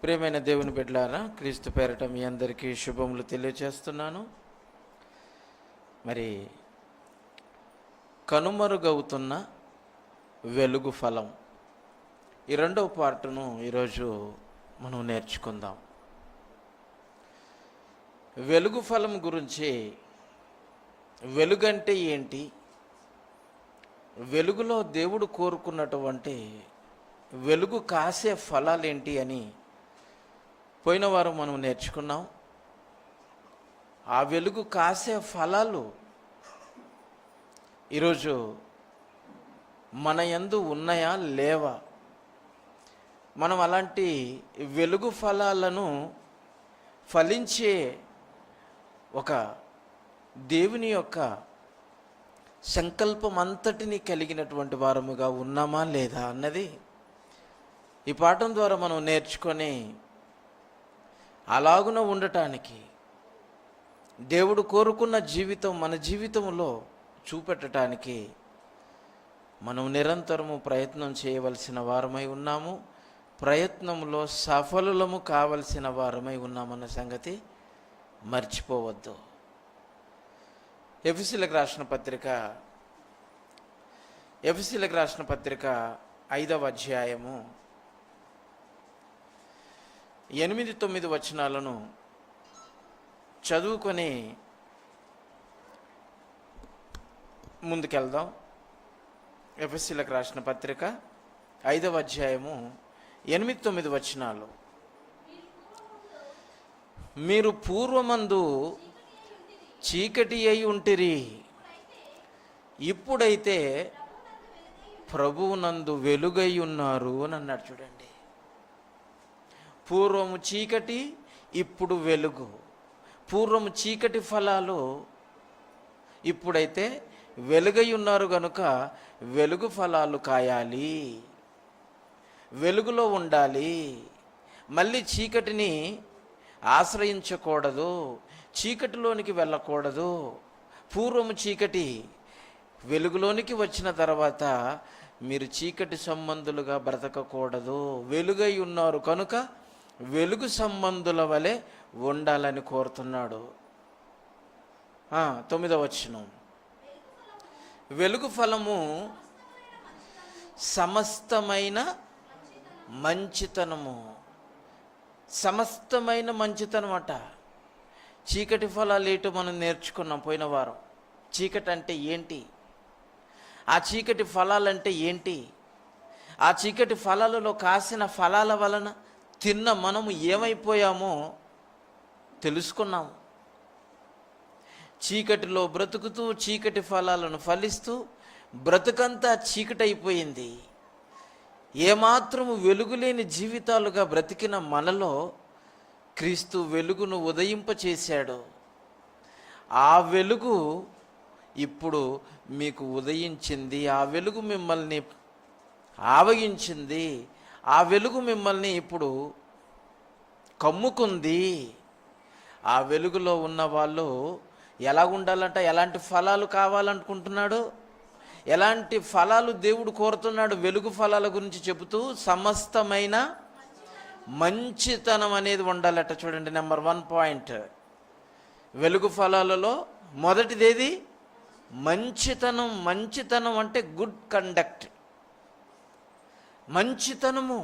ప్రియమైన దేవుని బిడ్డలారా, క్రీస్తు పేరట మీ అందరికీ శుభములు తెలియజేస్తున్నాను. మరి కనుమరుగవుతున్న వెలుగు ఫలం, ఈ రెండవ పార్టును ఈరోజు మనం నేర్చుకుందాం. వెలుగు ఫలం గురించి, వెలుగంటే ఏంటి, వెలుగులో దేవుడు కోరుకున్నటువంటి వెలుగు కాసే ఫలాలేంటి అని పోయిన వారం మనం నేర్చుకున్నాం. ఆ వెలుగు కాసే ఫలాలు ఈరోజు మన యందు ఉన్నాయా లేవా? మనం అలాంటి వెలుగు ఫలాలను ఫలించే ఒక దేవుని యొక్క సంకల్పం అంతటిని కలిగినటువంటి వారముగా ఉన్నామా లేదా అన్నది ఈ పాఠం ద్వారా మనం నేర్చుకొని అలాగున ఉండటానికి, దేవుడు కోరుకున్న జీవితం మన జీవితంలో చూపెట్టడానికి మనం నిరంతరము ప్రయత్నం చేయవలసిన వారమై ఉన్నాము. ప్రయత్నంలో సఫలులము కావలసిన వారమై ఉన్నామన్న సంగతి మర్చిపోవద్దు. ఎఫెసీయులకు రాసిన పత్రిక 5వ అధ్యాయము 8-9 వచనాలను చదువుకొని ముందుకెళ్దాం. ఎఫెసీయులకు రాసిన పత్రిక 5వ అధ్యాయము 8-9 వచనాలు. మీరు పూర్వమందు చీకటి అయి ఉంటిరి, ఇప్పుడైతే ప్రభువునందు వెలుగై ఉన్నారు అని అన్నాడు. చూడండి, పూర్వము చీకటి, ఇప్పుడు వెలుగు. పూర్వము చీకటి ఫలాలు, ఇప్పుడైతే వెలుగై ఉన్నారు కనుక వెలుగు ఫలాలు కాయాలి, వెలుగులో ఉండాలి. మళ్ళీ చీకటిని ఆశ్రయించకూడదు, చీకటిలోనికి వెళ్ళకూడదు. పూర్వము చీకటి, వెలుగులోనికి వచ్చిన తర్వాత మీరు చీకటి సంబంధులుగా బ్రతకకూడదు. వెలుగై ఉన్నారు కనుక వెలుగు సంబంధుల వలె ఉండాలని కోరుతున్నాడు. 9వ వచనం, వెలుగు ఫలము సమస్తమైన మంచితనము. సమస్తమైన మంచితనం అట. చీకటి ఫలాలు ఏటో మనం నేర్చుకున్నాం పోయిన వారం. చీకటి అంటే ఏంటి, ఆ చీకటి ఫలాలంటే ఏంటి, ఆ చీకటి ఫలాలలో కాసిన ఫలాల వలన తిన్న మనము ఏమైపోయామో తెలుసుకున్నాము. చీకటిలో బ్రతుకుతూ చీకటి ఫలాలను ఫలిస్తూ బ్రతుకంతా చీకటైపోయింది. ఏమాత్రము వెలుగులేని జీవితాలుగా బ్రతికిన మనలో క్రీస్తు వెలుగును ఉదయింపచేశాడు. ఆ వెలుగు ఇప్పుడు మీకు ఉదయించింది, ఆ వెలుగు మిమ్మల్ని ఆవగించింది, ఆ వెలుగు మిమ్మల్ని ఇప్పుడు కమ్ముకుంది. ఆ వెలుగులో ఉన్న వాళ్ళు ఎలా ఉండాలంట, ఎలాంటి ఫలాలు కావాలనుకుంటున్నాడు, ఎలాంటి ఫలాలు దేవుడు కోరుతున్నాడు వెలుగు ఫలాల గురించి చెబుతూ, సమస్తమైన మంచితనం అనేది ఉండాలట. చూడండి, నెంబర్ 1 పాయింట్, వెలుగు ఫలాలలో మొదటిదేది మంచితనం. మంచితనం అంటే గుడ్ కండక్ట్, మంచితనము.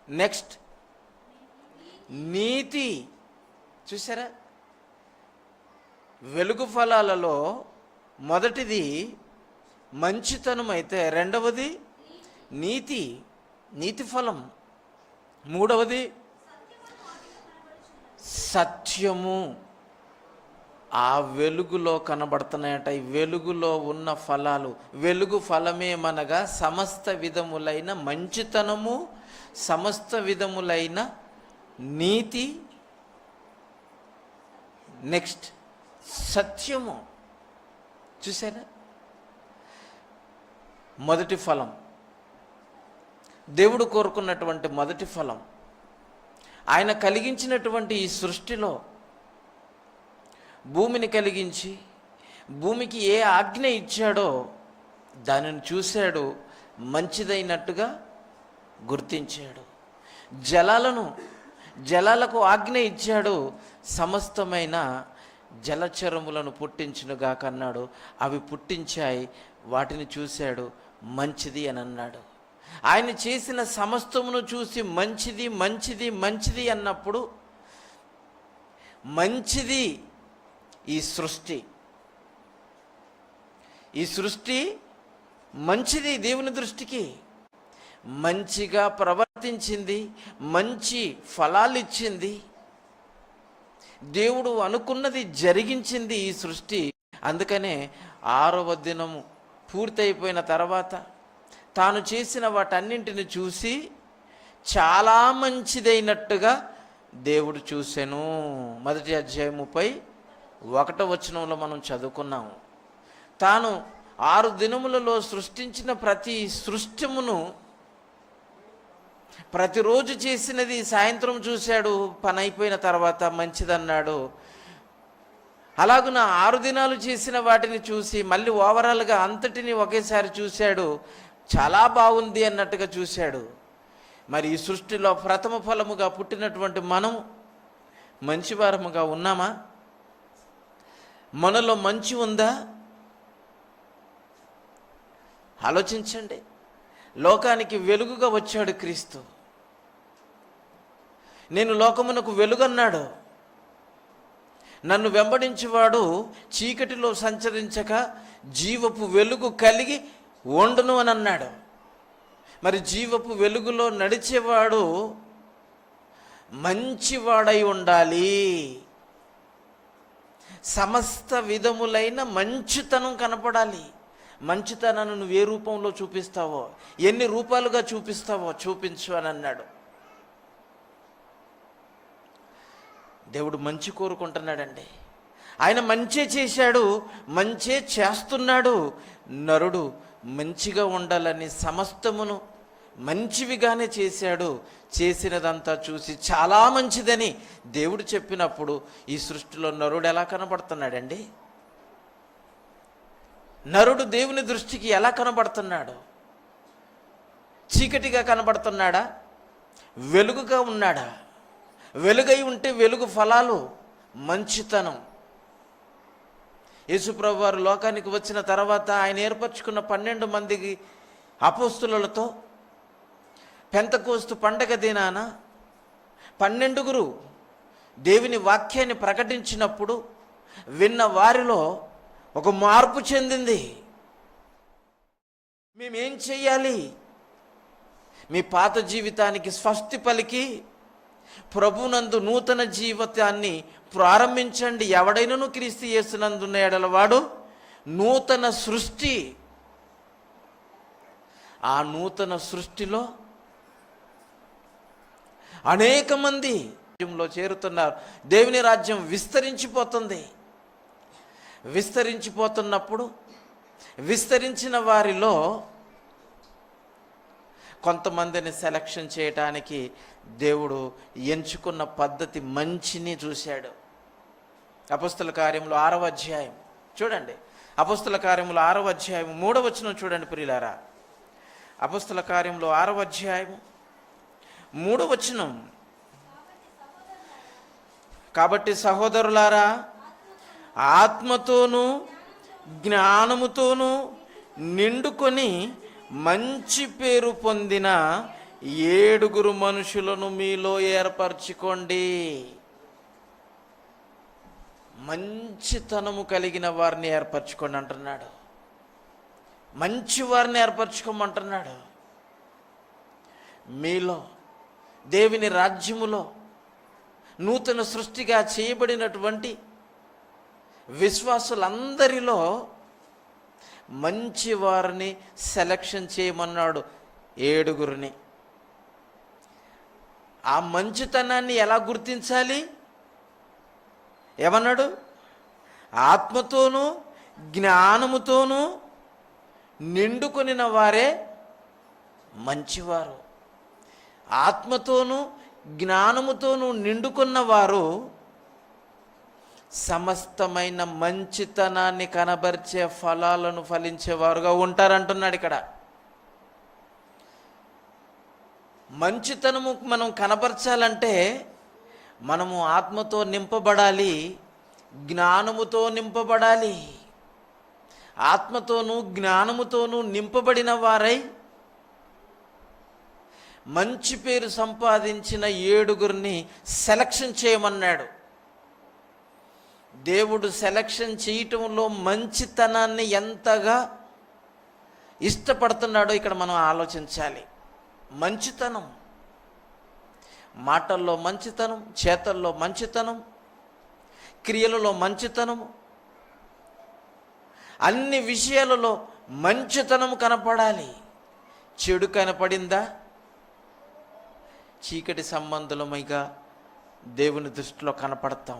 నెక్స్ట్ నీతి. చూసారా, వెలుగు ఫలాలలో మొదటిది మంచితనం అయితే రెండవది నీతి, నీతి ఫలం. మూడవది సత్యము. ఆ వెలుగులో కనబడుతున్నాయట ఈ వెలుగులో ఉన్న ఫలాలు. వెలుగు ఫలమేమనగా సమస్త విధములైన మంచితనము, సమస్త విధములైన నీతి, నెక్స్ట్ సత్యము. చూసారా, మొదటి ఫలం, దేవుడు కోరుకున్నటువంటి మొదటి ఫలం. ఆయన కలిగించినటువంటి ఈ సృష్టిలో భూమిని కలిగించి భూమికి ఏ ఆజ్ఞ ఇచ్చాడో దానిని చూశాడు, మంచిదైనట్టుగా గుర్తించాడు. జలాలకు ఆజ్ఞ ఇచ్చాడు, సమస్తమైన జలచరములను పుట్టించునుగాక అన్నాడు. అవి పుట్టించాయి, వాటిని చూశాడు, మంచిది అని అన్నాడు. ఆయన చేసిన సమస్తమును చూసి మంచిది మంచిది మంచిది అన్నప్పుడు, మంచిది ఈ సృష్టి మంచిది దేవుని దృష్టికి. మంచిగా ప్రవర్తించింది, మంచి ఫలాలు ఇచ్చింది, దేవుడు అనుకున్నది జరిగించింది ఈ సృష్టి. అందుకనే 6వ దినము పూర్తయిపోయిన తర్వాత తాను చేసిన వాటన్నింటిని చూసి చాలా మంచిదైనట్టుగా దేవుడు చూసెను. మొదటి అధ్యాయం 31వ వచనంలో మనం చదువుకున్నాము. తాను 6 దినములలో సృష్టించిన ప్రతి సృష్టమును ప్రతిరోజు చేసినది సాయంత్రం చూశాడు, పని అయిపోయిన తర్వాత మంచిదన్నాడు. అలాగున 6 దినాలు చేసిన వాటిని చూసి మళ్ళీ ఓవరాల్గా అంతటిని ఒకేసారి చూశాడు, చాలా బాగుంది అన్నట్టుగా చూశాడు. మరి ఈ సృష్టిలో ప్రథమ ఫలముగా పుట్టినటువంటి మనం మంచివారముగా ఉన్నామా? మనలో మంచి ఉందా? ఆలోచించండి. లోకానికి వెలుగుగా వచ్చాడు క్రీస్తు. నేను లోకమునకు వెలుగన్నాడు. నన్ను వెంబడించేవాడు చీకటిలో సంచరించక జీవపు వెలుగు కలిగి ఉండును అని అన్నాడు. మరి జీవపు వెలుగులో నడిచేవాడు మంచివాడై ఉండాలి. సమస్త విధములైన మంచితనం కనపడాలి. మంచితనాన్ని నువ్వు ఏ రూపంలో చూపిస్తావో, ఎన్ని రూపాలుగా చూపిస్తావో చూపించు అని అన్నాడు. దేవుడు మంచి కోరుకుంటున్నాడండి. ఆయన మంచే చేశాడు, మంచే చేస్తున్నాడు. నరుడు మంచిగా ఉండాలని సమస్తమును మంచివిగానే చేశాడు. చేసినదంతా చూసి చాలా మంచిదని దేవుడు చెప్పినప్పుడు ఈ సృష్టిలో నరుడు ఎలా కనబడుతున్నాడండి? నరుడు దేవుని దృష్టికి ఎలా కనబడుతున్నాడు? చీకటిగా కనబడుతున్నాడా? వెలుగుగా ఉన్నాడా? వెలుగై ఉంటే వెలుగు ఫలాలు మంచితనం. యేసుప్రభు వారు లోకానికి వచ్చిన తర్వాత ఆయన ఏర్పరచుకున్న 12 మందికి అపోస్తులతో పెంతెకోస్తు పండగ దినాన 12 దేవుని వాక్యాన్ని ప్రకటించినప్పుడు విన్న వారిలో ఒక మార్పు చెందింది. మేమేం చెయ్యాలి? మీ పాత జీవితానికి స్వస్తి పలికి ప్రభునందు నూతన జీవితాన్ని ప్రారంభించండి. ఎవడైనను క్రీస్తు యేసునందున్న యెడల వాడు నూతన సృష్టి. ఆ నూతన సృష్టిలో అనేక మంది రాజ్యంలో చేరుతున్నారు. దేవుని రాజ్యం విస్తరించిపోతుంది. విస్తరించిపోతున్నప్పుడు విస్తరించిన వారిలో కొంతమందిని సెలక్షన్ చేయటానికి దేవుడు ఎంచుకున్న పద్ధతి మంచిని చూశాడు. అపోస్తల కార్యములు 6వ అధ్యాయం చూడండి. అపోస్తల కార్యములు 6వ అధ్యాయం 3వ వచనం చూడండి ప్రియులారా. అపోస్తల కార్యములు 6వ అధ్యాయం 3వ వచనం. కాబట్టి సహోదరులారా, ఆత్మతోనూ జ్ఞానముతోనూ నిండుకొని మంచి పేరు పొందిన 7 మనుషులను మీలో ఏర్పరచుకోండి. మంచితనము కలిగిన వారిని ఏర్పరచుకోండి అంటున్నాడు. మంచి వారిని ఏర్పరచుకోమంటున్నాడు. మీలో దేవుని రాజ్యములో నూతన సృష్టిగా చేయబడినటువంటి విశ్వాసులందరిలో మంచి వారిని సెలక్షన్ చేయమన్నాడు. 7. ఆ మంచితనాన్ని ఎలా గుర్తించాలి? ఏమన్నాడు? ఆత్మతోనూ జ్ఞానముతోనూ నిండుకొనిన వారే మంచివారు. ఆత్మతోనూ జ్ఞానముతోనూ నిండుకున్నవారు సమస్తమైన మంచితనాన్ని కనబరిచే ఫలాలను ఫలించేవారుగా ఉంటారంటున్నాడు ఇక్కడ. మంచితనము మనం కనపరచాలంటే మనము ఆత్మతో నింపబడాలి, జ్ఞానముతో నింపబడాలి. ఆత్మతోనూ జ్ఞానముతోనూ నింపబడిన వారై మంచి పేరు సంపాదించిన 7గురిని సెలక్షన్ చేయమన్నాడు. దేవుడు సెలక్షన్ చేయటంలో మంచితనాన్ని ఎంతగా ఇష్టపడుతున్నాడో ఇక్కడ మనం ఆలోచించాలి. మంచితనం, మాటల్లో మంచితనం, చేతల్లో మంచితనం, క్రియలలో మంచితనం, అన్ని విషయాలలో మంచితనం కనపడాలి. చెడు కనపడిందా చీకటి సంబంధులమైగా దేవుని దృష్టిలో కనపడతాం.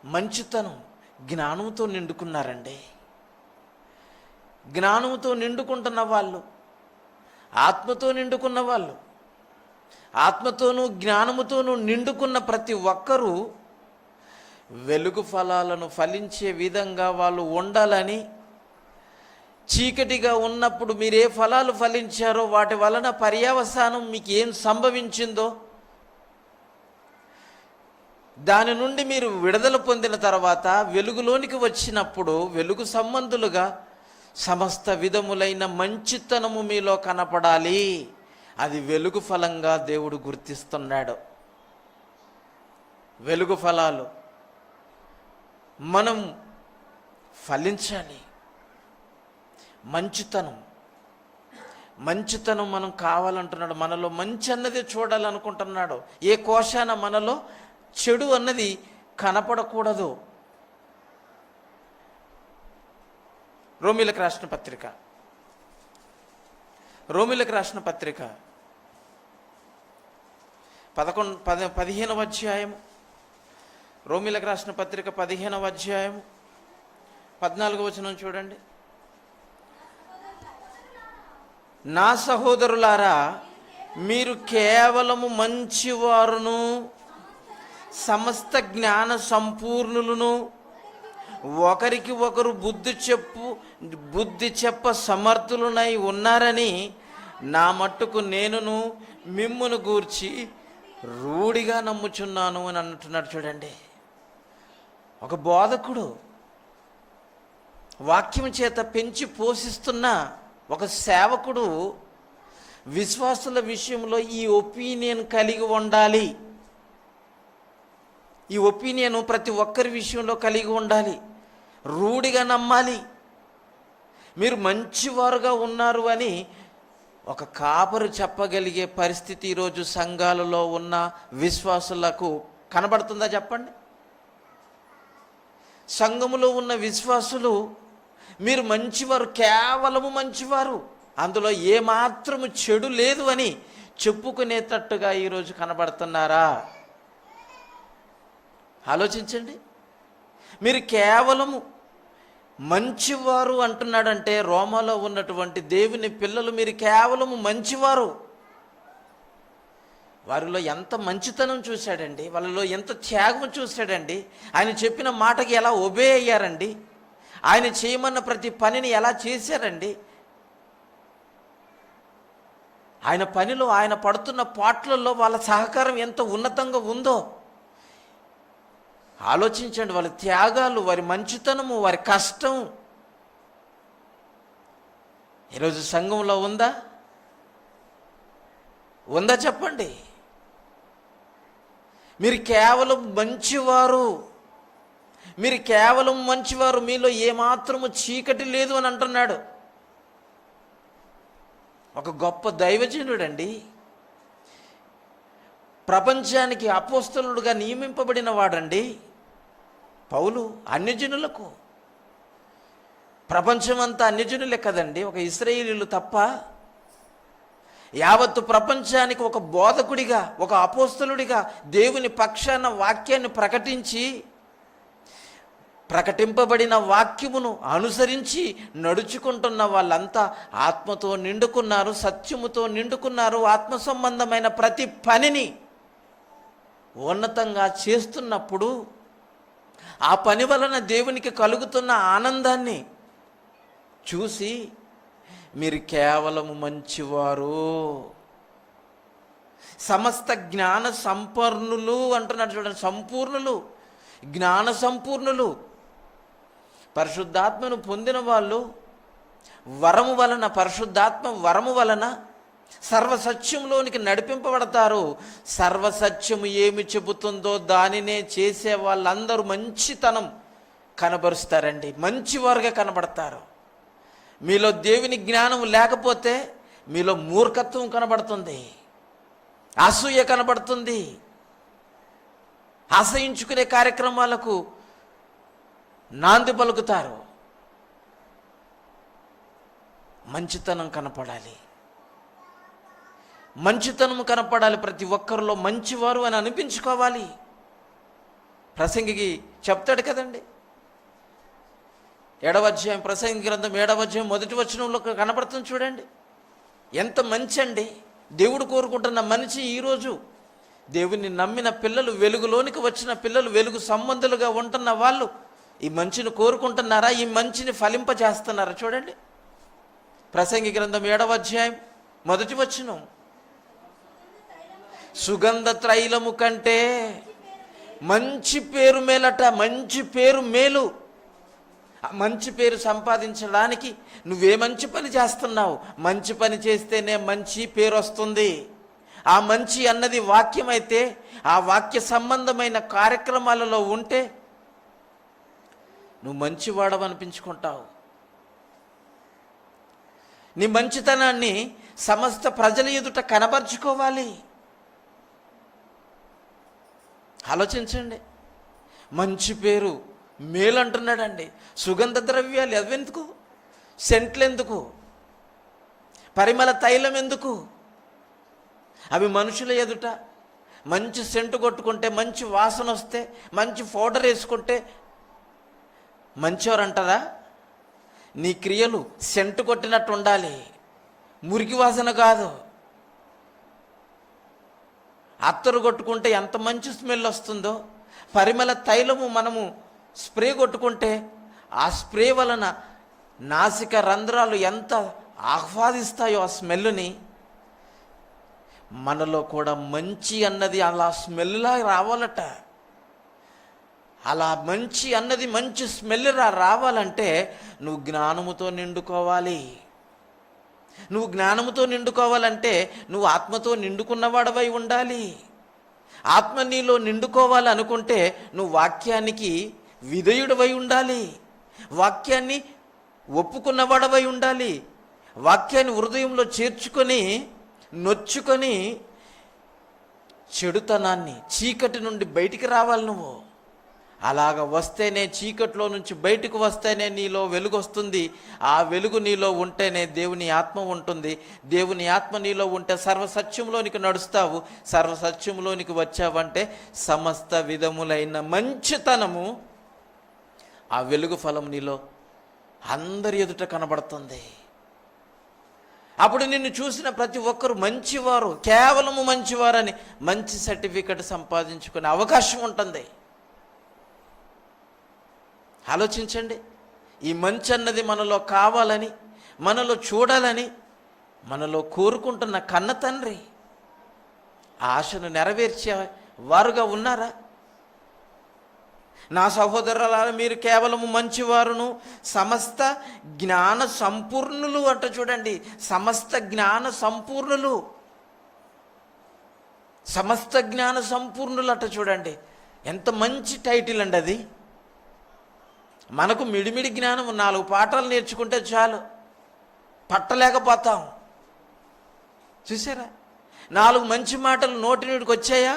మంచితనం, జ్ఞానంతో నిండుకున్నారండి. జ్ఞానంతో నిండుకుంటున్న వాళ్ళు, ఆత్మతో నిండుకున్న వాళ్ళు, ఆత్మతోనూ జ్ఞానముతోనూ నిండుకున్న ప్రతి ఒక్కరూ వెలుగు ఫలాలను ఫలించే విధంగా వాళ్ళు ఉండాలని, చీకటిగా ఉన్నప్పుడు మీరు ఏ ఫలాలు ఫలించారో వాటి వలన పర్యవసానం మీకు ఏం సంభవించిందో దాని నుండి మీరు విడుదల పొందిన తర్వాత వెలుగులోనికి వచ్చినప్పుడు వెలుగు సంబంధులుగా సమస్త విధములైన మంచితనము మీలో కనపడాలి. అది వెలుగు ఫలంగా దేవుడు గుర్తిస్తున్నాడు. వెలుగు ఫలాలు మనం ఫలించాలి. మంచితనం మనం కావాలంటున్నాడు. మనలో మంచి అన్నది చూడాలనుకుంటున్నాడు. ఏ కోశాన మనలో చెడు అన్నది కనపడకూడదు. రోమీలకు రాసిన పత్రిక 15వ అధ్యాయం, రోమీలకు రాసిన పత్రిక 15వ అధ్యాయం 14వ వచనం చూడండి. నా సహోదరులారా, మీరు కేవలము మంచివారును సమస్త జ్ఞాన సంపూర్ణులను ఒకరికి ఒకరు బుద్ధి చెప్ప సమర్థులునై ఉన్నారని నా మట్టుకు నేనును మిమ్మును గూర్చి రూఢిగా నమ్ముచున్నాను అని అంటున్నాడు. చూడండి, ఒక బోధకుడు వాక్యం చేత పెంచి పోషిస్తున్న ఒక సేవకుడు విశ్వాసుల విషయంలో ఈ ఒపీనియన్ కలిగి ఉండాలి. ఈ ఒపీనియన్ ప్రతి ఒక్కరి విషయంలో కలిగి ఉండాలి. రూఢిగా నమ్మాలి. మీరు మంచివారుగా ఉన్నారు అని ఒక కాపరు చెప్పగలిగే పరిస్థితి ఈరోజు సంఘాలలో ఉన్న విశ్వాసులకు కనబడుతుందా చెప్పండి? సంఘములో ఉన్న విశ్వాసులు మీరు మంచివారు, కేవలము మంచివారు, అందులో ఏమాత్రము చెడు లేదు అని చెప్పుకునేటట్టుగా ఈరోజు కనబడుతున్నారా? ఆలోచించండి. మీరు కేవలము మంచివారు అంటున్నాడంటే రోమాలో ఉన్నటువంటి దేవుని పిల్లలు మీరు కేవలము మంచివారు. వారిలో ఎంత మంచితనం చూశాడండి, వాళ్ళలో ఎంత త్యాగం చూశాడండి. ఆయన చెప్పిన మాటకి ఎలా ఒబే అయ్యారండి, ఆయన చేయమన్న ప్రతి పనిని ఎలా చేశారండి. ఆయన పనిలో ఆయన పడుతున్న పాటలలో వాళ్ళ సహకారం ఎంత ఉన్నతంగా ఉందో ఆలోచించండి. వాళ్ళ త్యాగాలు, వారి మంచితనము, వారి కష్టం ఈరోజు సంఘంలో ఉందా చెప్పండి. మీరు కేవలం మంచివారు, మీలో ఏమాత్రము చీకటి లేదు అని అంటున్నాడు. ఒక గొప్ప దైవజనుడండి, ప్రపంచానికి అపోస్తలుడుగా నియమింపబడిన వాడండి పౌలు. అన్యజనులకు, ప్రపంచమంతా అన్యజనులే కదండి, ఒక ఇశ్రాయేలీయులు తప్ప. యావత్తు ప్రపంచానికి ఒక బోధకుడిగా, ఒక అపోస్తలుడిగా దేవుని పక్షాన వాక్యాన్ని ప్రకటింపబడిన వాక్యమును అనుసరించి నడుచుకుంటున్న వాళ్ళంతా ఆత్మతో నిండుకున్నారు, సత్యముతో నిండుకున్నారు. ఆత్మ సంబంధమైన ప్రతి పనిని ఉన్నతంగా చేస్తున్నప్పుడు ఆ పని వలన దేవునికి కలుగుతున్న ఆనందాన్ని చూసి మీరు కేవలము మంచివారు, సమస్త జ్ఞాన సంపన్నులు అంటున్నాడు చూడండి. సంపూర్ణులు, జ్ఞాన సంపూర్ణులు. పరిశుద్ధాత్మను పొందిన వాళ్ళు వరము వలన, పరిశుద్ధాత్మ వరము వలన సర్వసత్యంలోనికి నడిపింపబడతారు. సర్వసత్యము ఏమి చెబుతుందో దానినే చేసే వాళ్ళందరూ మంచితనం కనబరుస్తారండి, మంచివారుగా కనబడతారు. మీలో దేవుని జ్ఞానం లేకపోతే మీలో మూర్ఖత్వం కనబడుతుంది, అసూయ కనబడుతుంది, అసహించుకునే కార్యక్రమాలకు నాంది పలుకుతారు. మంచితనం కనపడాలి, మంచితనం కనపడాలి. ప్రతి ఒక్కరిలో మంచివారు అని అనిపించుకోవాలి. ప్రసంగికి చెప్తాడు కదండి, 7వ అధ్యాయం, ప్రసంగి గ్రంథం 7వ అధ్యాయం 1వ వచనంలో కనపడుతుంది చూడండి. ఎంత మంచి అండి దేవుడు కోరుకుంటున్న మనిషి. ఈరోజు దేవుని నమ్మిన పిల్లలు, వెలుగులోనికి వచ్చిన పిల్లలు, వెలుగు సంబంధులుగా ఉంటున్న వాళ్ళు ఈ మంచిని కోరుకుంటున్నారా? ఈ మంచిని ఫలింపజేస్తున్నారా? చూడండి, ప్రసంగి గ్రంథం 7వ అధ్యాయం 1వ వచనం. సుగంధ త్రైలము కంటే మంచి పేరు మేలట. మంచి పేరు మేలు. మంచి పేరు సంపాదించడానికి నువ్వే మంచి పని చేస్తున్నావు. మంచి పని చేస్తేనే మంచి పేరు వస్తుంది. ఆ మంచి అన్నది వాక్యం అయితే, ఆ వాక్య సంబంధమైన కార్యక్రమాలలో ఉంటే నువ్వు మంచివాడవు అనిపించుకుంటావు. నీ మంచితనాన్ని సమస్త ప్రజల ఎదుట కనబరుచుకోవాలి. ఆలోచించండి, మంచి పేరు మేలు అంటున్నాడండి. సుగంధ ద్రవ్యాలు అవెందుకు? సెంట్లు ఎందుకు? పరిమళ తైలం ఎందుకు? అవి మనుషుల ఎదుట మంచి సెంటు కొట్టుకుంటే, మంచి వాసన వస్తే, మంచి పౌడర్ వేసుకుంటే మంచివారు అంటారా? నీ క్రియలు సెంటు కొట్టినట్టు ఉండాలి, మురికి వాసన కాదు. అత్తరు కొట్టుకుంటే ఎంత మంచి స్మెల్ వస్తుందో, పరిమళ తైలము మనము స్ప్రే కొట్టుకుంటే ఆ స్ప్రే వలన నాసిక రంధ్రాలు ఎంత ఆహ్వాదిస్తాయో ఆ స్మెల్ని. మనలో కూడా మంచి అన్నది అలా స్మెల్లా రావాలట. అలా మంచి అన్నది, మంచి స్మెల్ రావాలంటే నువ్వు జ్ఞానముతో నిండుకోవాలి. నువ్వు జ్ఞానముతో నిండుకోవాలంటే నువ్వు ఆత్మతో నిండుకున్నవాడవై ఉండాలి. ఆత్మ నీలో నిండుకోవాలి అనుకుంటే నువ్వు వాక్యానికి విధేయుడవై ఉండాలి, వాక్యాన్ని ఒప్పుకున్నవాడవై ఉండాలి. వాక్యాన్ని హృదయంలో చేర్చుకొని, నొచ్చుకొని చెడుతనాన్ని, చీకటి నుండి బయటికి రావాలి నువ్వు. అలాగ వస్తేనే, చీకట్లో నుంచి బయటకు వస్తేనే నీలో వెలుగు వస్తుంది. ఆ వెలుగు నీలో ఉంటేనే దేవుని ఆత్మ ఉంటుంది. దేవుని ఆత్మ నీలో ఉంటే సర్వసత్యంలోనికి నడుస్తావు. సర్వసత్యంలోనికి వచ్చావంటే సమస్త విధములైన మంచితనము, ఆ వెలుగు ఫలం నీలో అందరి ఎదుట కనబడుతుంది. అప్పుడు నిన్ను చూసిన ప్రతి ఒక్కరు మంచివారు, కేవలము మంచివారని మంచి సర్టిఫికెట్ సంపాదించుకునే అవకాశం ఉంటుంది. ఆలోచించండి, ఈ మంచి అన్నది మనలో కావాలని, మనలో చూడాలని, మనలో కోరుకుంటున్న కన్న తండ్రి ఆ ఆశను నెరవేర్చే వారుగా ఉన్నారా? నా సహోదరులారా, మీరు కేవలము మంచివారును సమస్త జ్ఞాన సంపూర్ణులు అంట. చూడండి, సమస్త జ్ఞాన సంపూర్ణులు, సమస్త జ్ఞాన సంపూర్ణులు అంట. చూడండి, ఎంత మంచి టైటిల్ అండి అది. మనకు మిడిమిడి జ్ఞానం 4 పాఠాలు నేర్చుకుంటే చాలు, పట్టలేకపోతాం. చూసారా, 4 మంచి మాటలు నోటి నుండికి వచ్చాయా,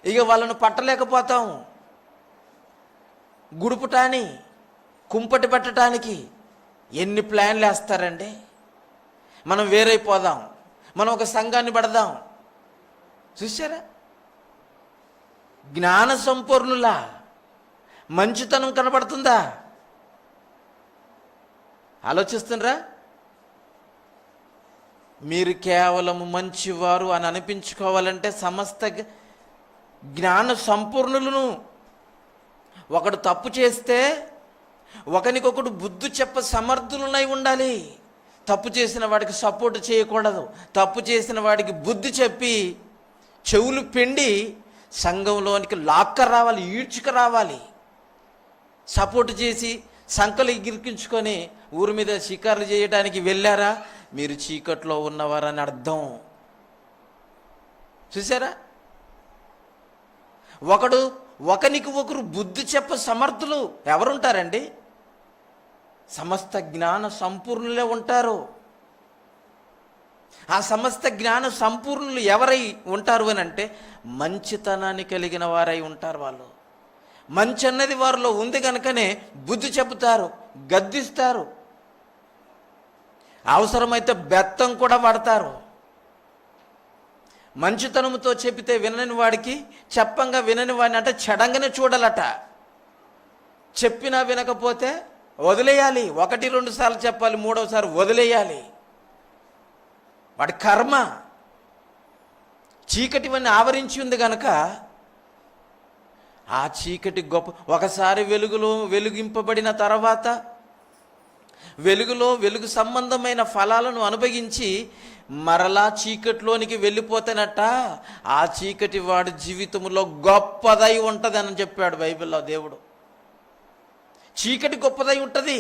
ఇక వాళ్ళను పట్టలేకపోతాం. గుడుపుటాని, కుంపటి పెట్టడానికి ఎన్ని ప్లాన్లు వేస్తారండి. మనం వేరైపోదాం, మనం ఒక సంఘాన్ని పడదాం. చూసారా, జ్ఞాన సంపూర్ణులా మంచితనం కనబడుతుందా? ఆలోచిస్తుండ్రా? మీరు కేవలము మంచివారు అని అనిపించుకోవాలంటే సమస్త జ్ఞాన సంపూర్ణులను. ఒకడు తప్పు చేస్తే ఒకనికొకడు బుద్ధి చెప్ప సమర్థులనై ఉండాలి. తప్పు చేసిన వాడికి సపోర్ట్ చేయకూడదు. తప్పు చేసిన వాడికి బుద్ధి చెప్పి చెవులు పిండి సంఘంలోనికి లాక్క రావాలి, ఈడ్చుక రావాలి. సపోర్ట్ చేసి సంకలు గిరికించుకొని ఊరి మీద షికారులు చేయడానికి వెళ్ళారా, మీరు చీకట్లో ఉన్నవారని అర్థం. చూసారా, ఒకనికి ఒకరు బుద్ధి చెప్ప సమర్థులు ఎవరుంటారండి? సమస్త జ్ఞాన సంపూర్ణులే ఉంటారు. ఆ సమస్త జ్ఞాన సంపూర్ణులు ఎవరై ఉంటారు అని అంటే మంచితనాన్ని కలిగిన వారై ఉంటారు. వాళ్ళు మంచి అన్నది వారిలో ఉంది కనుకనే బుద్ధి చెబుతారు, గద్దిస్తారు, అవసరమైతే బెత్తం కూడా పడతారు. మంచితనముతో చెబితే వినని వాడికి చెప్పంగా వినని వాడిని అంటే చెడంగానే చూడాలట. చెప్పినా వినకపోతే వదిలేయాలి. 1-2 సార్లు చెప్పాలి, 3వసారి వదిలేయాలి. వాడి కర్మ. చీకటివన్నీ ఆవరించి ఉంది కనుక ఆ చీకటి గొప్ప. ఒకసారి వెలుగింపబడిన తర్వాత వెలుగు సంబంధమైన ఫలాలను అనుభవించి మరలా చీకటిలోనికి వెళ్ళిపోతేనట ఆ చీకటి వాడి జీవితంలో గొప్పదై ఉంటుంది అని చెప్పాడు బైబిల్లో దేవుడు. చీకటి గొప్పదై ఉంటుంది,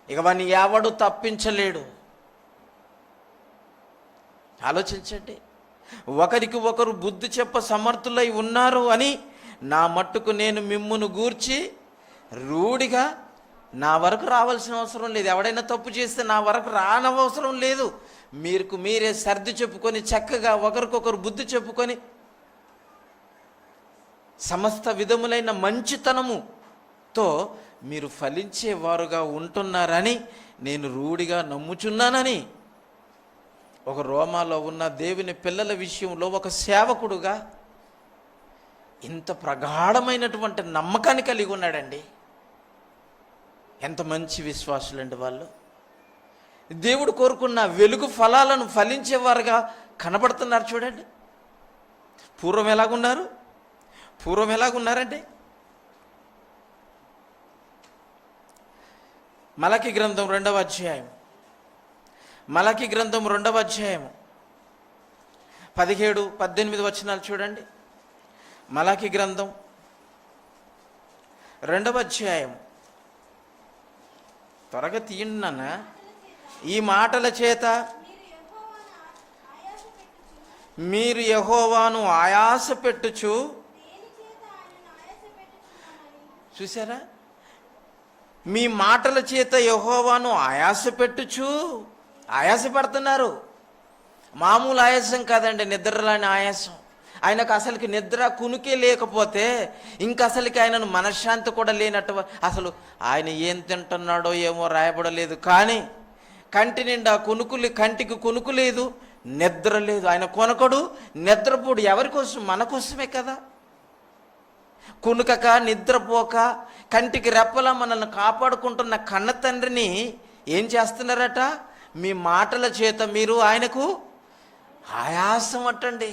ఇక వాడిని ఎవడు తప్పించలేడు. ఆలోచించండి, ఒకరికి ఒకరు బుద్ధి చెప్ప సమర్థులై ఉన్నారు అని నా మట్టుకు నేను మిమ్మును గూర్చి రూఢిగా నా వరకు రావాల్సిన అవసరం లేదు. ఎవడైనా తప్పు చేస్తే నా వరకు రానవసరం లేదు. మీరే సర్ది చెప్పుకొని చక్కగా ఒకరికొకరు బుద్ధి చెప్పుకొని సమస్త విధములైన మంచితనముతో మీరు ఫలించేవారుగా ఉంటున్నారని నేను రూఢిగా నమ్ముచున్నానని ఒక రోమాలో ఉన్న దేవుని పిల్లల విషయంలో ఒక సేవకుడుగా ఇంత ప్రగాఢమైనటువంటి నమ్మకాన్ని కలిగి ఉన్నాడండి. ఎంత మంచి విశ్వాసులండి వాళ్ళు. దేవుడు కోరుకున్న వెలుగు ఫలాలను ఫలించేవారుగా కనబడుతున్నారు. చూడండి, పూర్వం ఎలాగున్నారండి? మలకి గ్రంథం 2వ అధ్యాయం 17-18 వచనాలు చూడండి. మలకి గ్రంథం 2వ అధ్యాయం. త్వరగా తీయండి నాన్న. ఈ మాటల చేత మీరు యెహోవాను ఆయాస పెట్టుచు. చూసారా, మీ మాటల చేత యెహోవాను ఆయాసపడుతున్నారు. మామూలు ఆయాసం కాదండి, నిద్రలాని ఆయాసం. ఆయనకు అసలుకి నిద్ర కునుకే లేకపోతే ఇంక అసలుకి ఆయనను మనశ్శాంతి కూడా లేనట్టు. అసలు ఆయన ఏం తింటున్నాడో ఏమో రాయబడలేదు, కానీ కంటి నిండా కంటికి కునుకు లేదు, నిద్ర లేదు. ఆయన కొనకడు, నిద్రపోడు. ఎవరి కోసం? మన కోసమే కదా. కునుకక నిద్రపోక కంటికి రెప్పలా మనల్ని కాపాడుకుంటున్న కన్న తండ్రిని ఏం చేస్తున్నారట? మీ మాటల చేత మీరు ఆయనకు ఆయాసం అట్టండి.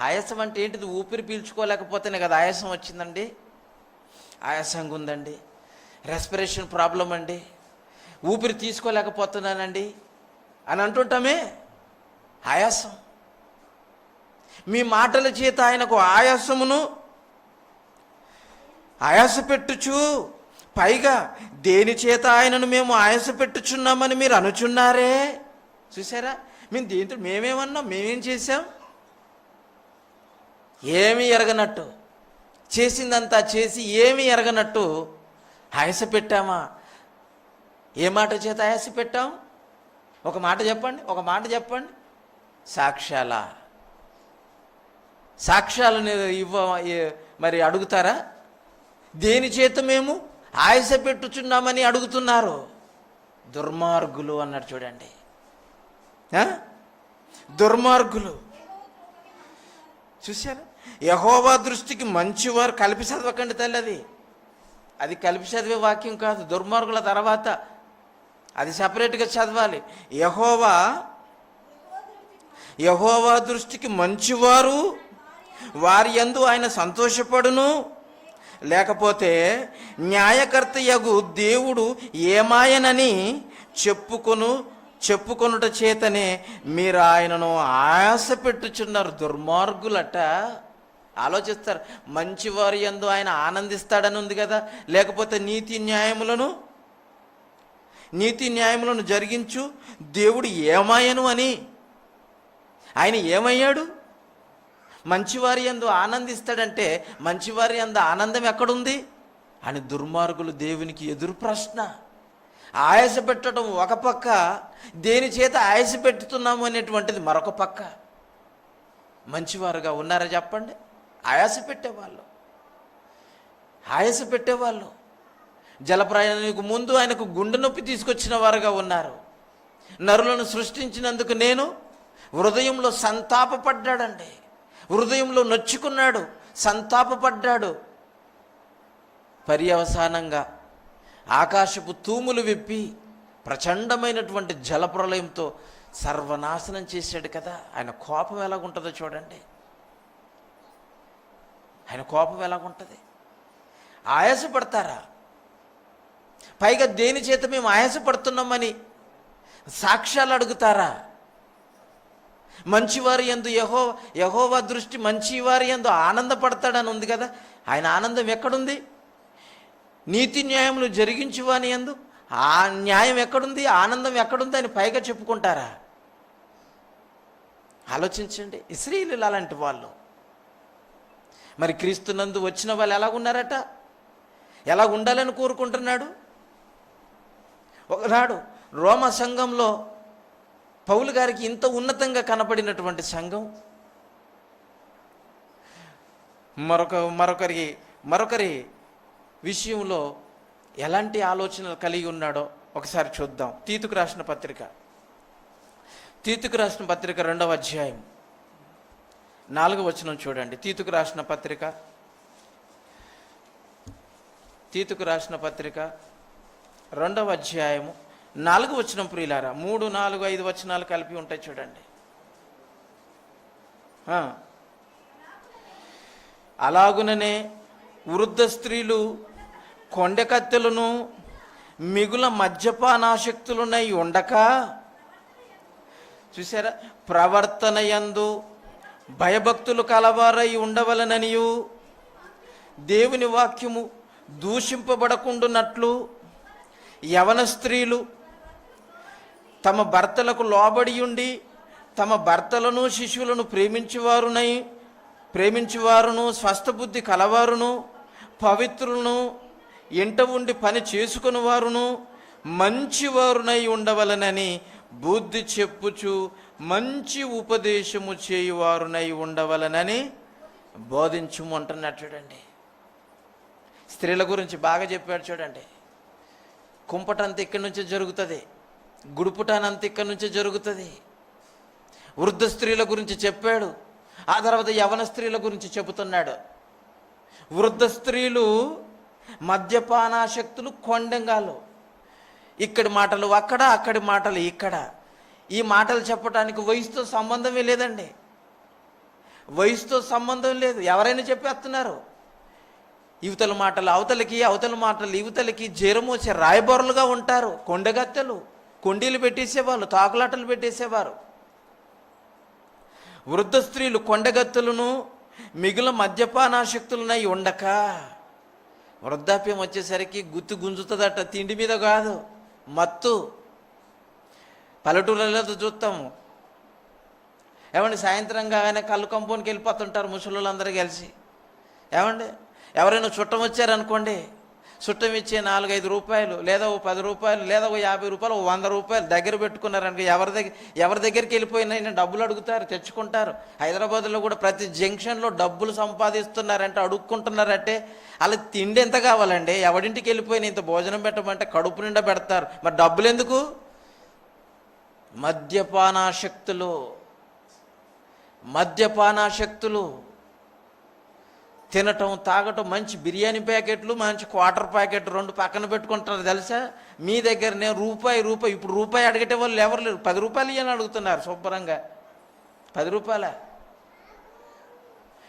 ఆయాసం అంటే ఏంటిది? ఊపిరి పీల్చుకోలేకపోతేనే కదా ఆయాసం వచ్చిందండి. ఆయాసంగా ఉందండి, రెస్పిరేషన్ ప్రాబ్లం అండి, ఊపిరి తీసుకోలేకపోతున్నానండి అని అంటుంటామే, ఆయాసం. మీ మాటల చేత ఆయనకు ఆయాస పెట్టుచు, పైగా దేని చేత ఆయనను మేము ఆయాస పెట్టుచున్నామని మీరు అనుచున్నారే. చూసారా, మేమేమన్నాం? మేమేం చేశాం? ఏమీ ఎరగనట్టు, చేసిందంతా చేసి ఏమీ ఎరగనట్టు ఆయాస పెట్టామా? ఏ మాట చేత ఆయాస పెట్టాం? ఒక మాట చెప్పండి. సాక్ష్యాలను మరి అడుగుతారా? దేని చేత మేము ఆయాస పెట్టుచున్నామని అడుగుతున్నారు. దుర్మార్గులు అన్నాడు చూడండి. దుర్మార్గులు. చూశారా, యెహోవా దృష్టికి మంచివారు. కలిపి చదవకండి తల్లి, అది కలిపి చదివే వాక్యం కాదు. దుర్మార్గుల తర్వాత అది సపరేట్గా చదవాలి. యెహోవా దృష్టికి మంచివారు, వారి యందు ఆయన సంతోషపడును. లేకపోతే న్యాయకర్త యగు దేవుడు ఏమాయనని చెప్పుకొనుట చేతనే మీరు ఆయనను ఆశ పెట్టుచున్నారు. దుర్మార్గులట ఆలోచిస్తారు, మంచివారి యందు ఆయన ఆనందిస్తాడని ఉంది కదా, లేకపోతే నీతి న్యాయములను జరిగించు దేవుడు ఏమాయను అని. ఆయన ఏమయ్యాడు? మంచివారి యందు ఆనందిస్తాడంటే మంచివారి యందు ఆనందం ఎక్కడుంది అని దుర్మార్గులు దేవునికి ఎదురు ప్రశ్న. ఆయాస పెట్టడం ఒక పక్క, దేని చేత ఆయాస పెట్టుతున్నాము అనేటువంటిది మరొక పక్క. మంచివారుగా ఉన్నారా చెప్పండి? ఆయాస పెట్టేవాళ్ళు జలప్రయాణానికి ముందు ఆయనకు గుండె నొప్పి తీసుకొచ్చిన వారుగా ఉన్నారు. నరులను సృష్టించినందుకు నేను హృదయంలో సంతాపపడ్డాడండి. హృదయంలో నొచ్చుకున్నాడు, సంతాపపడ్డాడు. పర్యవసానంగా ఆకాశపు తూములు విప్పి ప్రచండమైనటువంటి జలప్రలయంతో సర్వనాశనం చేశాడు కదా. ఆయన కోపం ఎలాగుంటుందో చూడండి. ఆయన కోపం ఎలాగుంటుంది? ఆయాసపడతారా? పైగా దేని చేత మేము ఆయాసపడుతున్నామని సాక్ష్యాలు అడుగుతారా? మంచివారి యందు యెహోవా దృష్టి మంచివారి యందు ఆనందపడతాడని ఉంది కదా. ఆయన ఆనందం ఎక్కడుంది? నీతి న్యాయములు జరిగించువాని యందు ఆ న్యాయం ఎక్కడుంది? ఆనందం ఎక్కడుంది అని పైగా చెప్పుకుంటారా? ఆలోచించండి. ఇశ్రాయేలీయులు అలాంటి వాళ్ళు. మరి క్రీస్తునందు వచ్చిన వాళ్ళు ఎలాగున్నారట? ఎలా ఉండాలని కోరుకుంటున్నాడు? ఒకనాడు రోమా సంఘంలో పౌలు గారికి ఇంత ఉన్నతంగా కనపడినటువంటి సంఘం మరొకరి విషయంలో ఎలాంటి ఆలోచనలు కలిగి ఉన్నాడో ఒకసారి చూద్దాం. తీతుకు రాసిన పత్రిక 2వ అధ్యాయం 4వ వచనం చూడండి. తీతుకు రాసిన పత్రిక 2వ అధ్యాయము 4వ వచనం. ప్రియులారా, 3, 4, 5 వచనాలు కలిపి ఉంటాయి చూడండి. అలాగుననే వృద్ధ స్త్రీలు కొండెకత్తెలను మిగుల మద్యపానాసక్తులునై ఉండక, చూసారా, ప్రవర్తన యందు భయభక్తులు కలవారై ఉండవలననియు దేవుని వాక్యము దూషింపబడకుండునట్లు యవన స్త్రీలు తమ భర్తలకు లోబడి ఉండి తమ భర్తలను శిశువులను ప్రేమించువారును స్వస్థబుద్ధి కలవారును పవిత్రులను ఎంట ఉండి పని చేసుకుని వారును మంచివారునై ఉండవలనని బుద్ధి చెప్పుచు మంచి ఉపదేశము చేయువారునై ఉండవలనని బోధించుము అంటున్నాడు చూడండి. స్త్రీల గురించి బాగా చెప్పాడు చూడండి. కుంపటంత ఇక్కడి నుంచే జరుగుతుంది, గుడుపుటానంత ఇక్కడి నుంచే జరుగుతుంది. వృద్ధ స్త్రీల గురించి చెప్పాడు, ఆ తర్వాత యవన స్త్రీల గురించి చెబుతున్నాడు. వృద్ధ స్త్రీలు మద్యపానాసక్తులు, కొండెంగాలు. ఇక్కడి మాటలు అక్కడ, అక్కడి మాటలు ఇక్కడ. ఈ మాటలు చెప్పడానికి వయసుతో సంబంధమే లేదండి. వయసుతో సంబంధం లేదు. ఎవరైనా చెప్పేస్తున్నారు. యువతల మాటలు అవతలకి, అవతల మాటలు యువతలకి జేరమోసే రాయబోరలుగా ఉంటారు. కొండగత్తెలు, కొండీలు పెట్టేసేవాళ్ళు, తాకులాటలు పెట్టేసేవారు. వృద్ధ స్త్రీలు కొండగత్తెలను మిగుల మద్యపానాసక్తులనై ఉండక, వృద్ధాప్యం వచ్చేసరికి గుర్తు గుంజుతుందట. తిండి మీద కాదు, మత్తు. పల్లెటూళ్ళలో చూస్తాము. ఏమండి, సాయంత్రం కాగానే కళ్ళు కంపౌండ్కి వెళ్ళిపోతుంటారు ముసలోళ్ళందరూ కలిసి. ఏమండి, ఎవరైనా చుట్టం వచ్చారనుకోండి, చుట్టం ఇచ్చే 4-5 రూపాయలు లేదా ఓ 10 రూపాయలు లేదా ఓ 50 రూపాయలు, ఓ 100 రూపాయలు దగ్గర పెట్టుకున్నారనుకో, ఎవరి దగ్గరికి వెళ్ళిపోయినా డబ్బులు అడుగుతారు, తెచ్చుకుంటారు. హైదరాబాద్లో కూడా ప్రతి జంక్షన్లో డబ్బులు సంపాదిస్తున్నారంటే, అడుక్కుంటున్నారంటే. అలా తిండి ఎంత కావాలండి? ఎవడింటికి వెళ్ళిపోయినా ఇంత భోజనం పెట్టమంటే కడుపు నిండా పెడతారు. మరి డబ్బులు ఎందుకు? మద్యపానాసక్తులు తినటం, తాగటం, మంచి బిర్యానీ ప్యాకెట్లు, మంచి క్వార్టర్ ప్యాకెట్ 2 పక్కన పెట్టుకుంటారు తెలుసా. మీ దగ్గరనే రూపాయి ఇప్పుడు రూపాయి అడిగేటే వాళ్ళు ఎవరు లేరు. 10 రూపాయలు ఇవ్వని అడుగుతున్నారు శుభ్రంగా. 10 రూపాయల.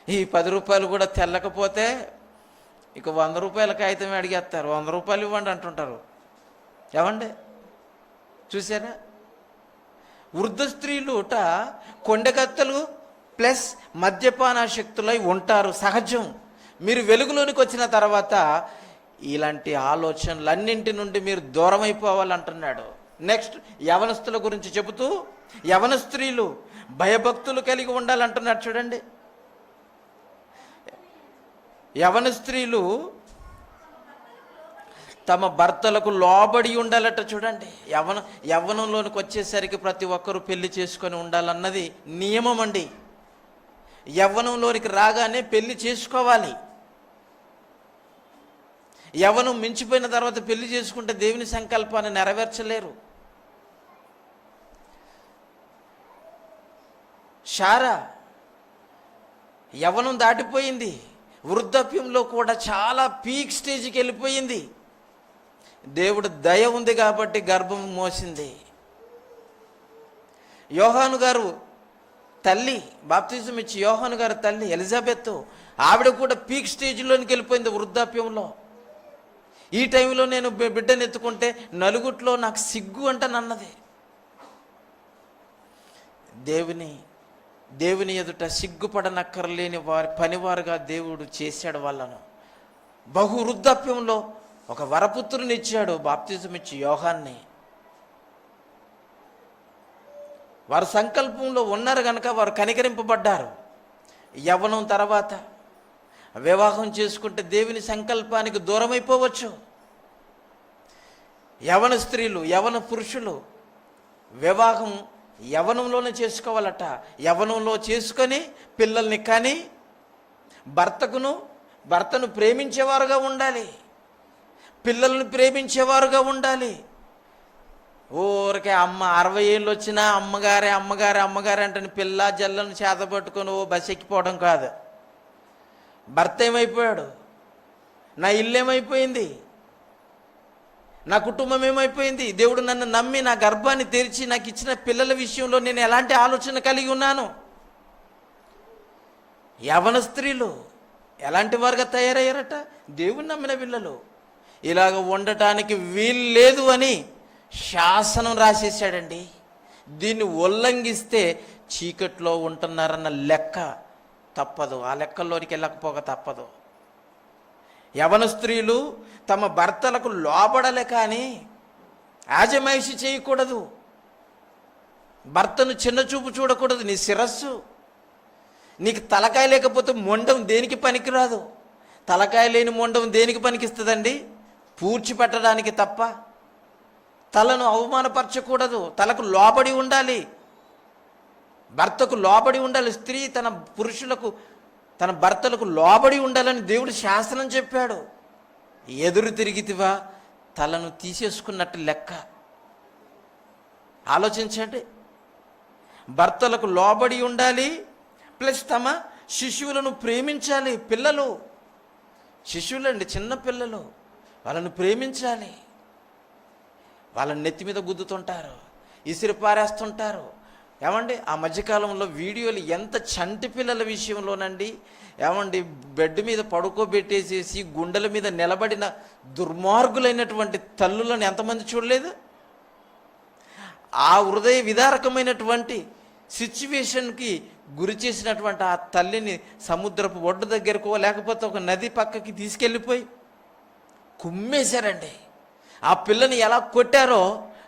ఈ 10 రూపాయలు కూడా తెల్లకపోతే ఇక 100 రూపాయల కాగితమే అడిగేస్తారు. 100 రూపాయలు ఇవ్వండి అంటుంటారు. ఏమండి, చూసారా? వృద్ధ స్త్రీలుట కొండగత్తలు ప్లస్ మద్యపానాశక్తులై ఉంటారు, సహజం. మీరు వెలుగులోనికి వచ్చిన తర్వాత ఇలాంటి ఆలోచనలన్నింటి నుండి మీరు దూరం అయిపోవాలంటున్నాడు. నెక్స్ట్ యవనస్తుల గురించి చెబుతూ యవన స్త్రీలు భయభక్తులు కలిగి ఉండాలంటున్నాడు. చూడండి, యవన స్త్రీలు తమ భర్తలకు లోబడి ఉండాలట. చూడండి, యవ్వనంలోనికి వచ్చేసరికి ప్రతి ఒక్కరూ పెళ్లి చేసుకొని ఉండాలన్నది నియమం అండి. యవ్వనంలోనికి రాగానే పెళ్లి చేసుకోవాలి. యవ్వనం మించిపోయిన తర్వాత పెళ్లి చేసుకుంటే దేవుని సంకల్పాన్ని నెరవేర్చలేరు. శారా యవ్వనం దాటిపోయింది, వృద్ధాప్యంలో కూడా చాలా పీక్ స్టేజ్కి వెళ్ళిపోయింది. దేవుడు దయ ఉంది కాబట్టి గర్భం మోసింది. యోహాను గారు తల్లి, బాప్తిజం ఇచ్చి యోహాను గారు తల్లి ఎలిజబెత్, ఆవిడ కూడా పీక్ స్టేజ్లోనికి వెళ్ళిపోయింది వృద్ధాప్యంలో. ఈ టైంలో నేను బిడ్డను ఎత్తుకుంటే నలుగుట్లో నాకు సిగ్గు అంటనన్నది. దేవుని ఎదుట సిగ్గుపడనక్కర్లేని పనివారుగా దేవుడు చేశాడు వాళ్ళను. బహు వృద్ధాప్యంలో ఒక వరపుత్రుని ఇచ్చాడు, బాప్తిజం ఇచ్చి యోహాన్ని. వారు సంకల్పంలో ఉన్నారు కనుక వారు కనికరింపబడ్డారు. యవ్వనం తర్వాత వివాహం చేసుకుంటే దేవుని సంకల్పానికి దూరం అయిపోవచ్చు. యవన స్త్రీలు, యవన పురుషులు వివాహం యవనంలోనే చేసుకోవాలట. యవనంలో చేసుకొని పిల్లల్ని కానీ భర్తను ప్రేమించేవారుగా ఉండాలి, పిల్లల్ని ప్రేమించేవారుగా ఉండాలి. ఊరికే 60 ఏళ్ళు వచ్చినా అమ్మగారే అంటే పిల్ల జల్లను చేత పట్టుకొని బస్ ఎక్కిపోవడం కాదు. భర్త ఏమైపోయాడు, నా ఇల్లు ఏమైపోయింది, నా కుటుంబం ఏమైపోయింది, దేవుడు నన్ను నమ్మి నా గర్భాన్ని తెరిచి నాకు ఇచ్చిన పిల్లల విషయంలో నేను ఎలాంటి ఆలోచన కలిగి ఉన్నాను. యవన స్త్రీలు ఎలాంటి వారుగా తయారయ్యారట, దేవుని నమ్మిన పిల్లలు. ఇలాగ ఉండటానికి వీలు లేదు అని శాసనం రాసేసాడండి. దీన్ని ఉల్లంఘిస్తే చీకట్లో ఉంటున్నారన్న లెక్క తప్పదు, ఆ లెక్కల్లోనికి వెళ్ళకపోక తప్పదు. యవన స్త్రీలు తమ భర్తలకు లోబడలే కానీ ఆజమాయిషి చేయకూడదు. భర్తను చిన్న చూపు చూడకూడదు. నీ శిరస్సు, నీకు తలకాయ లేకపోతే మొండం దేనికి పనికిరాదు. తలకాయ లేని మొండం దేనికి పనికిస్తుందండి? పూడ్చిపెట్టడానికి తప్ప. తలను అవమానపరచకూడదు, తలకు లోబడి ఉండాలి, భర్తకు లోబడి ఉండాలి. స్త్రీ తన భర్తలకు లోబడి ఉండాలని దేవుడు శాసనం చెప్పాడు. ఎదురు తిరిగితివా తలను తీసేసుకున్నట్టు లెక్క. ఆలోచించండి, భర్తలకు లోబడి ఉండాలి, ప్లస్ తమ శిశువులను ప్రేమించాలి. శిశువులండి, చిన్న పిల్లలు, వాళ్ళను ప్రేమించాలి. వాళ్ళని నెత్తి మీద గుద్దుతుంటారు, ఇసిరి పారేస్తుంటారు. ఏమండి, ఆ మధ్యకాలంలో వీడియోలు ఎంత చంటి పిల్లల విషయంలోనండి, ఏమండి బెడ్ మీద పడుకోబెట్టేసేసి గుండెల మీద నిలబడిన దుర్మార్గులైనటువంటి తల్లులను ఎంతమంది చూడలేదు? ఆ హృదయ విదారకమైనటువంటి సిచ్యువేషన్కి గురి చేసినటువంటి ఆ తల్లిని సముద్రపు ఒడ్డు దగ్గరకో లేకపోతే ఒక నది పక్కకి తీసుకెళ్ళిపోయి కుమ్మేశారండి. ఆ పిల్లని ఎలా కొట్టారో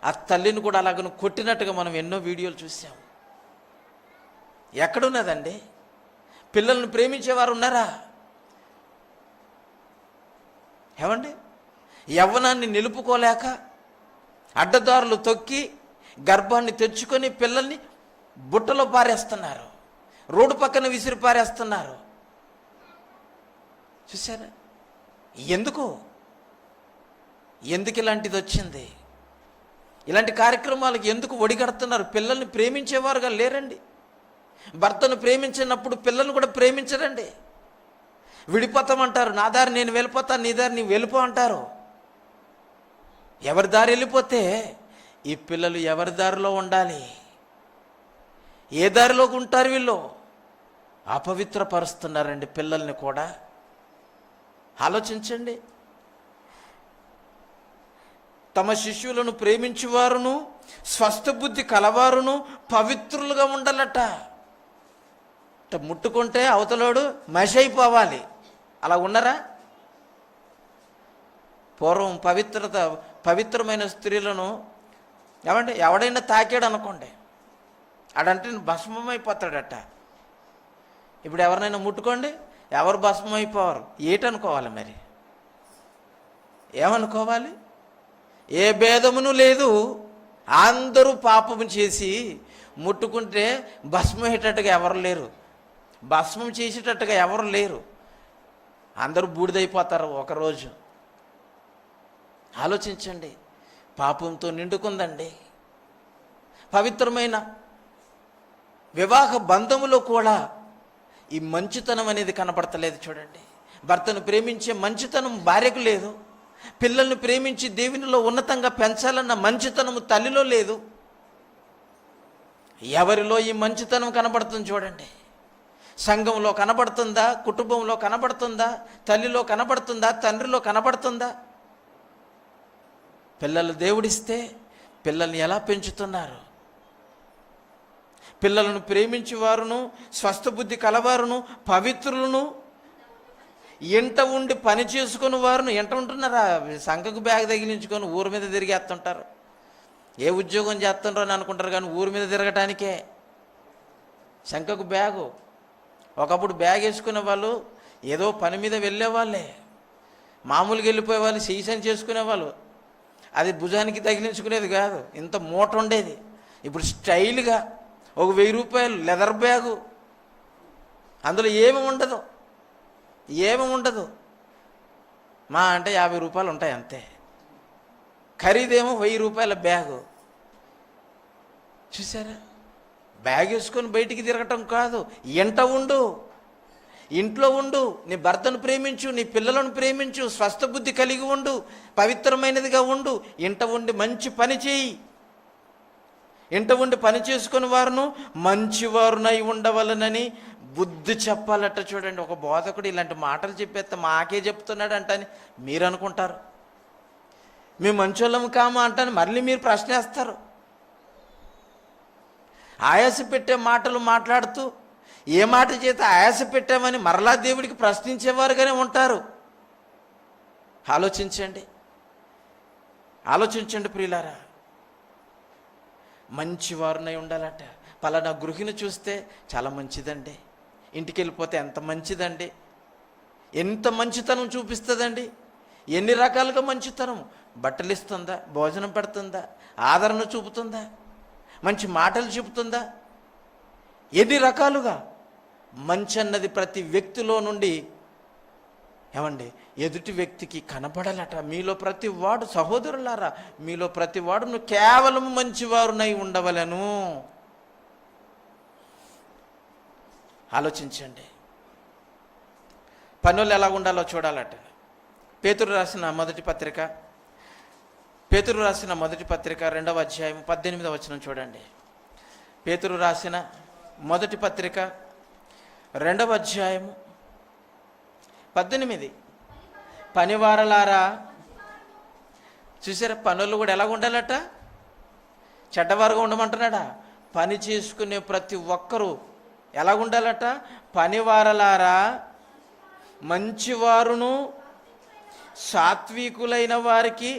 ఆ తల్లిని కూడా అలాగను కొట్టినట్టుగా మనం ఎన్నో వీడియోలు చూసాం. ఎక్కడున్నదండి? పిల్లల్ని ప్రేమించేవారు ఉన్నారా? ఏమండి, యవ్వనాన్ని నిలుపుకోలేక అడ్డదారులు తొక్కి గర్భాన్ని తెచ్చుకొని పిల్లల్ని బుట్టలో పారేస్తున్నారు, రోడ్డు పక్కన విసిరి పారేస్తున్నారు. చూసారా? ఎందుకు ఇలాంటిది వచ్చింది? ఇలాంటి కార్యక్రమాలకు ఎందుకు ఒడిగడుతున్నారు? పిల్లల్ని ప్రేమించేవారుగా లేరండి. భర్తను ప్రేమించినప్పుడు పిల్లల్ని కూడా ప్రేమించరండి. విడిపోతామంటారు, నా దారి నేను వెళ్ళిపోతాను, నీ దారి నీవు వెళ్ళిపో అంటారు. ఎవరి దారి వెళ్ళిపోతే ఈ పిల్లలు ఎవరి దారిలో ఉండాలి? ఏ దారిలోకి ఉంటారు? వీళ్ళు అపవిత్రపరుస్తున్నారండి పిల్లల్ని కూడా. ఆలోచించండి. తమ శిష్యులను ప్రేమించువారును స్వస్థ బుద్ధి కలవారును పవిత్రులుగా ఉండాలట. ముట్టుకుంటే అవతలోడు మషి అయిపోవాలి. అలా ఉండరా? పూర్వం పవిత్రమైన స్త్రీలను ఎవడైనా తాకాడు అనుకోండి, ఆడంటే భస్మం అయిపోతాడట. ఇప్పుడు ఎవరినైనా ముట్టుకోండి, ఎవరు భస్మం అయిపోవారు. ఏటనుకోవాలి మరి? ఏమనుకోవాలి? ఏ భేదమును లేదు, అందరూ పాపము చేసి ముట్టుకుంటే భస్మం అయ్యేటట్టుగా ఎవరు లేరు, భస్మం చేసేటట్టుగా ఎవరు లేరు. అందరూ బూడిదైపోతారు ఒకరోజు. ఆలోచించండి. పాపంతో నిండుకుందండి. పవిత్రమైన వివాహ బంధములో కూడా ఈ మంచితనం అనేది కనపడతలేదు. చూడండి, భర్తను ప్రేమించే మంచితనం భార్యకు లేదు, పిల్లల్ని ప్రేమించి దేవునిలో ఉన్నతంగా పెంచాలన్న మంచితనము తల్లిలో లేదు. ఎవరిలో ఈ మంచితనం కనబడుతుంది చూడండి. సంఘంలో కనబడుతుందా? కుటుంబంలో కనబడుతుందా? తల్లిలో కనబడుతుందా? తండ్రిలో కనబడుతుందా? పిల్లలు దేవుడిస్తే పిల్లల్ని ఎలా పెంచుతున్నారు? పిల్లలను ప్రేమించి వారును స్వస్థ బుద్ధి కలవారును పవిత్రులను ఎంట ఉండి పని చేసుకుని వారును. ఎంట ఉంటున్నారా? సంఘకు బ్యాగ్ తగిలించుకొని ఊరి మీద తిరిగేస్తుంటారు. ఏ ఉద్యోగం చేస్తుండ్రో అని అనుకుంటారు, కానీ ఊరి మీద తిరగటానికే శంఖకు బ్యాగు. ఒకప్పుడు బ్యాగ్ వేసుకునే వాళ్ళు ఏదో పని మీద వెళ్ళేవాళ్ళే, మామూలుగా వెళ్ళిపోయే వాళ్ళు సీసన్ చేసుకునేవాళ్ళు. అది భుజానికి తగిలించుకునేది కాదు, ఇంత మూట ఉండేది. ఇప్పుడు స్టైల్గా ఒక 1000 రూపాయలు లెదర్ బ్యాగు, అందులో ఏమి ఉండదు. మా అంటే 50 రూపాయలు ఉంటాయి అంతే. ఖరీదేమో 1000 రూపాయల బ్యాగు. చూసారా? బ్యాగ్ వేసుకొని బయటికి తిరగటం కాదు. ఇంట్లో ఉండు, నీ భర్తను ప్రేమించు, నీ పిల్లలను ప్రేమించు, స్వస్థ బుద్ధి కలిగి ఉండు, పవిత్రమైనదిగా ఉండు. ఇంట ఉండి మంచి పని చేయి. ఇంట ఉండి పని చేసుకుని వారును మంచివారునై ఉండవలనని బుద్ధి చెప్పాలట. చూడండి, ఒక బోధకుడు ఇలాంటి మాటలు చెప్పేస్తే మాకే చెప్తున్నాడు అంటని మీరు అనుకుంటారు. మేము మంచోళ్ళము కామా అంటాను మళ్ళీ మీరు ప్రశ్నేస్తారు. ఆయాస పెట్టే మాటలు మాట్లాడుతూ ఏ మాట చేత ఆయాస పెట్టామని మరలా దేవుడికి ప్రశ్నించేవారుగానే ఉంటారు. ఆలోచించండి ప్రియులారా. మంచివారునై ఉండాలట. పలానా గృహిణి చూస్తే చాలా మంచిదండి, ఇంటికి వెళ్ళిపోతే ఎంత మంచిదండి, ఎంత మంచితనం చూపిస్తుందండి. ఎన్ని రకాలుగా మంచితనం. బట్టలు ఇస్తుందా, భోజనం పెడుతుందా, ఆదరణ చూపుతుందా, మంచి మాటలు చెబుతుందా, ఎన్ని రకాలుగా. మంచి అన్నది ప్రతి వ్యక్తిలో నుండి ఎదుటి వ్యక్తికి కనపడాలట. మీలో ప్రతి వాడు, సహోదరులారా, మీలో ప్రతి వాడును కేవలం మంచివారునై ఉండవలను. ఆలోచించండి. పనులు ఎలా ఉండాలో చూడాలట. పేతురు రాసిన మొదటి పత్రిక 2వ అధ్యాయం 18వ వచనం చూడండి. పేతురు రాసిన మొదటి పత్రిక 2వ అధ్యాయము 18. పనివారలారా, చూసారా? పనులు కూడా ఎలా ఉండాలట? చెడ్డవారుగా ఉండమంటున్నాడా? పని చేసుకునే ప్రతి ఒక్కరూ ఎలా ఉండాలట? పనివారలారా, మంచివారును సాత్వికులైన వారికి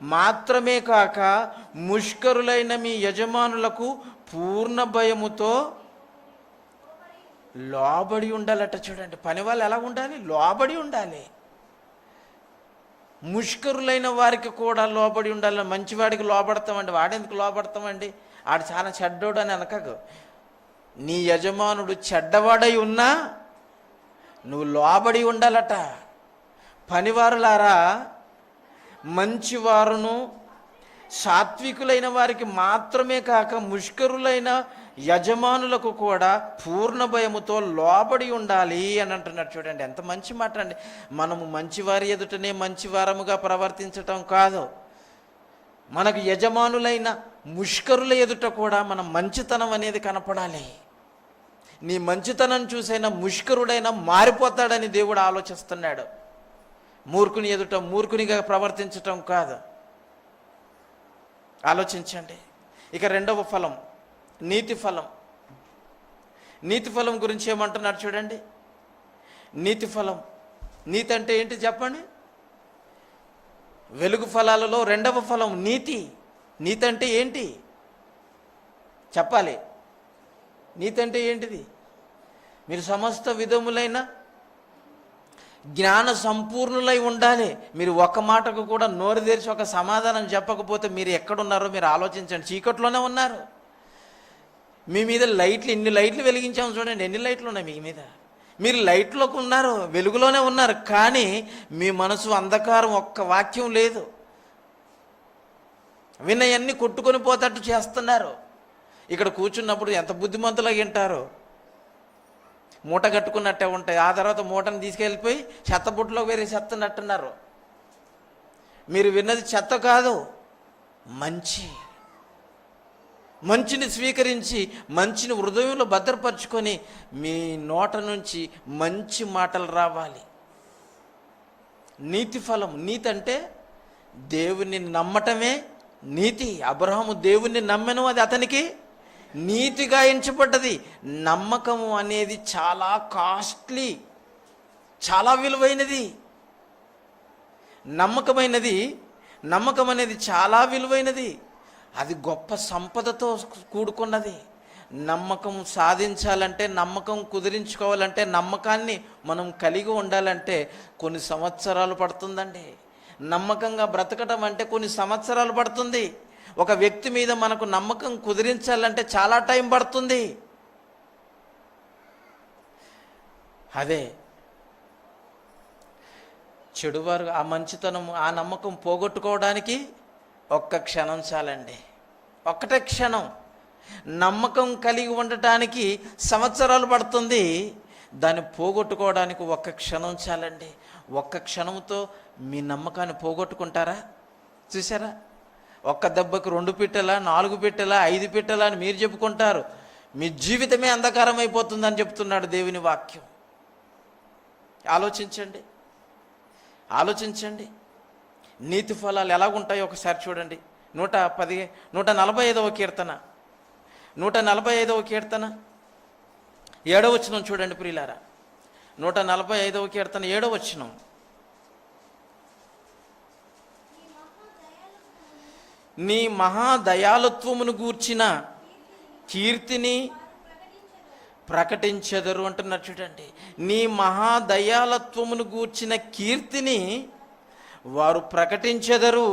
మాత్రమే కాక ముష్కరులైన మీ యజమానులకు పూర్ణ భయముతో లోబడి ఉండాలట. చూడండి, పని వాళ్ళు ఎలా ఉండాలి? లోబడి ఉండాలి. ముష్కరులైన వారికి కూడా లోబడి ఉండాలి. మంచివాడికి లోబడతామండి, వాడెందుకు లోబడతామండి, ఆడు చాలా చెడ్డోడు అని అనకకు. నీ యజమానుడు చెడ్డవాడై ఉన్నా నువ్వు లోబడి ఉండాలట. పనివారులారా, మంచివారును సాత్వికులైన వారికి మాత్రమే కాక ముష్కరులైన యజమానులకు కూడా పూర్ణ భయముతో లోబడి ఉండాలి అని అంటున్నాడు. చూడండి, ఎంత మంచి మాట అండి. మనము మంచివారి ఎదుటనే మంచివారముగా ప్రవర్తించటం కాదు, మనకు యజమానులైన ముష్కరుల ఎదుట కూడా మన మంచితనం అనేది కనపడాలి. నీ మంచితనం చూసైనా ముష్కరుడైనా మారిపోతాడని దేవుడు ఆలోచిస్తున్నాడు. మూర్ఖుని ఎదుట మూర్ఖునిగా ప్రవర్తించటం కాదు. ఆలోచించండి. ఇక రెండవ ఫలం నీతి ఫలం. నీతి ఫలం గురించి ఏమంటున్నారు చూడండి. నీతి ఫలం, నీతి అంటే ఏంటి చెప్పండి? వెలుగు ఫలాలలో రెండవ ఫలం నీతి. నీతి అంటే ఏంటి చెప్పాలి? నీతి అంటే ఏంటిది? మీరు సమస్త విధములైన జ్ఞాన సంపూర్ణులై ఉండాలి. మీరు ఒక్క మాటకు కూడా నోరు తెరిచి ఒక సమాధానం చెప్పకపోతే మీరు ఎక్కడున్నారో మీరు ఆలోచించండి. చీకట్లోనే ఉన్నారు. మీ మీద లైట్లు, ఇన్ని లైట్లు వెలిగించాము చూడండి, ఎన్ని లైట్లు ఉన్నాయి మీ మీద. మీరు లైట్లోకి ఉన్నారు, వెలుగులోనే ఉన్నారు, కానీ మీ మనసు అంధకారం. ఒక్క వాక్యం లేదు. వినయన్ని కొట్టుకొని పోతట్టు చేస్తున్నారు. ఇక్కడ కూర్చున్నప్పుడు ఎంత బుద్ధిమంతులుగా వింటారు. మూట కట్టుకున్నట్టే ఉంటాయి. ఆ తర్వాత మూటను తీసుకెళ్ళిపోయి చెత్తబుట్టలో వేరే చెత్తనట్టున్నారు. మీరు విన్నది చెత్త కాదు, మంచిని స్వీకరించి మంచిని హృదయంలో భద్రపరుచుకొని మీ నోట నుంచి మంచి మాటలు రావాలి. నీతి ఫలం. నీతి అంటే దేవుని నమ్మటమే నీతి. అబ్రహాము దేవుణ్ణి నమ్మెను, అది అతనికి నీతిగా ఎంచబడ్డది. నమ్మకము అనేది చాలా కాస్ట్లీ, చాలా విలువైనది. నమ్మకం అనేది చాలా విలువైనది. అది గొప్ప సంపదతో కూడుకున్నది. నమ్మకం సాధించాలంటే, నమ్మకం కుదిరించుకోవాలంటే, నమ్మకాన్ని మనం కలిగి ఉండాలంటే కొన్ని సంవత్సరాలు పడుతుందండి. నమ్మకంగా బ్రతకటం అంటే కొన్ని సంవత్సరాలు పడుతుంది. ఒక వ్యక్తి మీద మనకు నమ్మకం కుదిరించాలంటే చాలా టైం పడుతుంది. అదే చెడువారు ఆ మంచితనం, ఆ నమ్మకం పోగొట్టుకోవడానికి ఒక్క క్షణం చాలండి. ఒక్కటే క్షణం. నమ్మకం కలిగి ఉండటానికి సంవత్సరాలు పడుతుంది, దాన్ని పోగొట్టుకోవడానికి ఒక్క క్షణం చాలండి. ఒక్క క్షణంతో మీ నమ్మకాన్ని పోగొట్టుకుంటారా? చూసారా? ఒక్క దెబ్బకు 2 పిట్టలా, 4 పిట్టలా, 5 పిట్టలా అని మీరు చెప్పుకుంటారు. మీ జీవితమే అంధకారం అయిపోతుందని చెప్తున్నాడు దేవుని వాక్యం. ఆలోచించండి. నీతి ఫలాలు ఎలాగుంటాయో ఒకసారి చూడండి. 145వ కీర్తన 7వ వచనం చూడండి ప్రియులారా. 145వ కీర్తన 7వ వచనం. నీ మహాదయాళుత్వమును గూర్చిన కీర్తిని ప్రకటించెదరు అంటున్నారు చూడండి. నీ మహాదయాళత్వమును గూర్చిన కీర్తిని వారు ప్రకటించెదరు,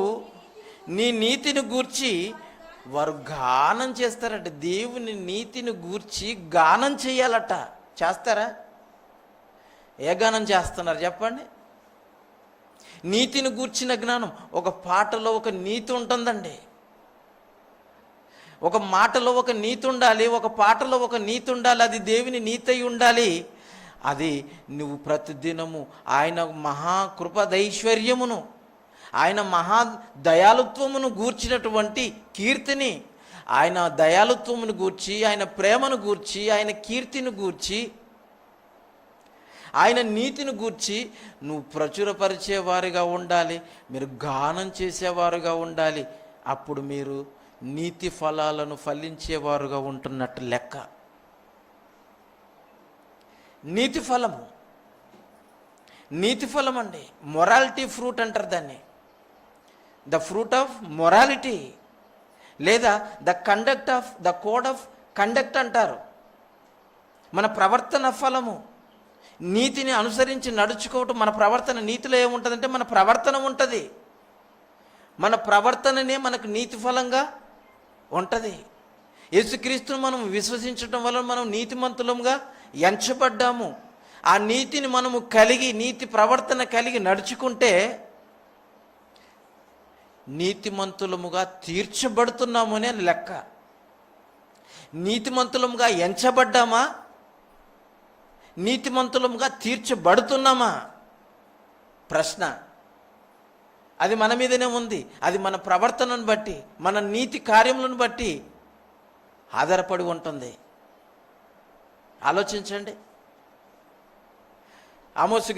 నీ నీతిని గూర్చి వారు గానం చేస్తారట. దేవుని నీతిని గూర్చి గానం చేయాలట. చేస్తారా? ఏ గానం చేస్తున్నారు చెప్పండి? నీతిని గూర్చిన జ్ఞానం. ఒక పాటలో ఒక నీతి ఉంటుందండి, ఒక మాటలో ఒక నీతి ఉండాలి, ఒక పాటలో ఒక నీతి ఉండాలి. అది దేవుని నీతి అయి ఉండాలి. అది నువ్వు ప్రతిదినము ఆయన మహాకృపదైశ్వర్యమును, ఆయన మహా దయాళుత్వమును గూర్చినటువంటి కీర్తిని, ఆయన దయాళుత్వమును గూర్చి, ఆయన ప్రేమను గూర్చి, ఆయన కీర్తిని గూర్చి, ఆయన నీతిని గూర్చి నువ్వు ప్రచురపరిచేవారుగా ఉండాలి. మీరు గానం చేసేవారుగా ఉండాలి. అప్పుడు మీరు నీతి ఫలాలను ఫలించేవారుగా ఉంటున్నట్టు లెక్క. నీతి ఫలం అండి. మొరాలిటీ ఫ్రూట్ అంటారు దాన్ని. ద ఫ్రూట్ ఆఫ్ మొరాలిటీ, లేదా ద కోడ్ ఆఫ్ కండక్ట్ అంటారు. మన ప్రవర్తన ఫలము. నీతిని అనుసరించి నడుచుకోవటం. మన ప్రవర్తన నీతిలో ఏముంటుందంటే మన ప్రవర్తన ఉంటుంది. మన ప్రవర్తననే మనకు నీతి ఫలంగా ఉంటుంది. యేసుక్రీస్తును మనం విశ్వసించటం వల్ల మనం నీతిమంతులంగా ఎంచబడ్డాము. ఆ నీతిని మనము కలిగి, నీతి ప్రవర్తన కలిగి నడుచుకుంటే నీతిమంతులముగా తీర్చబడుతున్నాము అనే లెక్క. నీతిమంతులముగా ఎంచబడ్డామా, నీతిమంతులముగా తీర్చబడుతున్నామా? ప్రశ్న. అది మన మీదనే ఉంది. అది మన ప్రవర్తనను బట్టి, మన నీతి కార్యములను బట్టి ఆధారపడి ఉంటుంది. ఆలోచించండి. ఆమోసు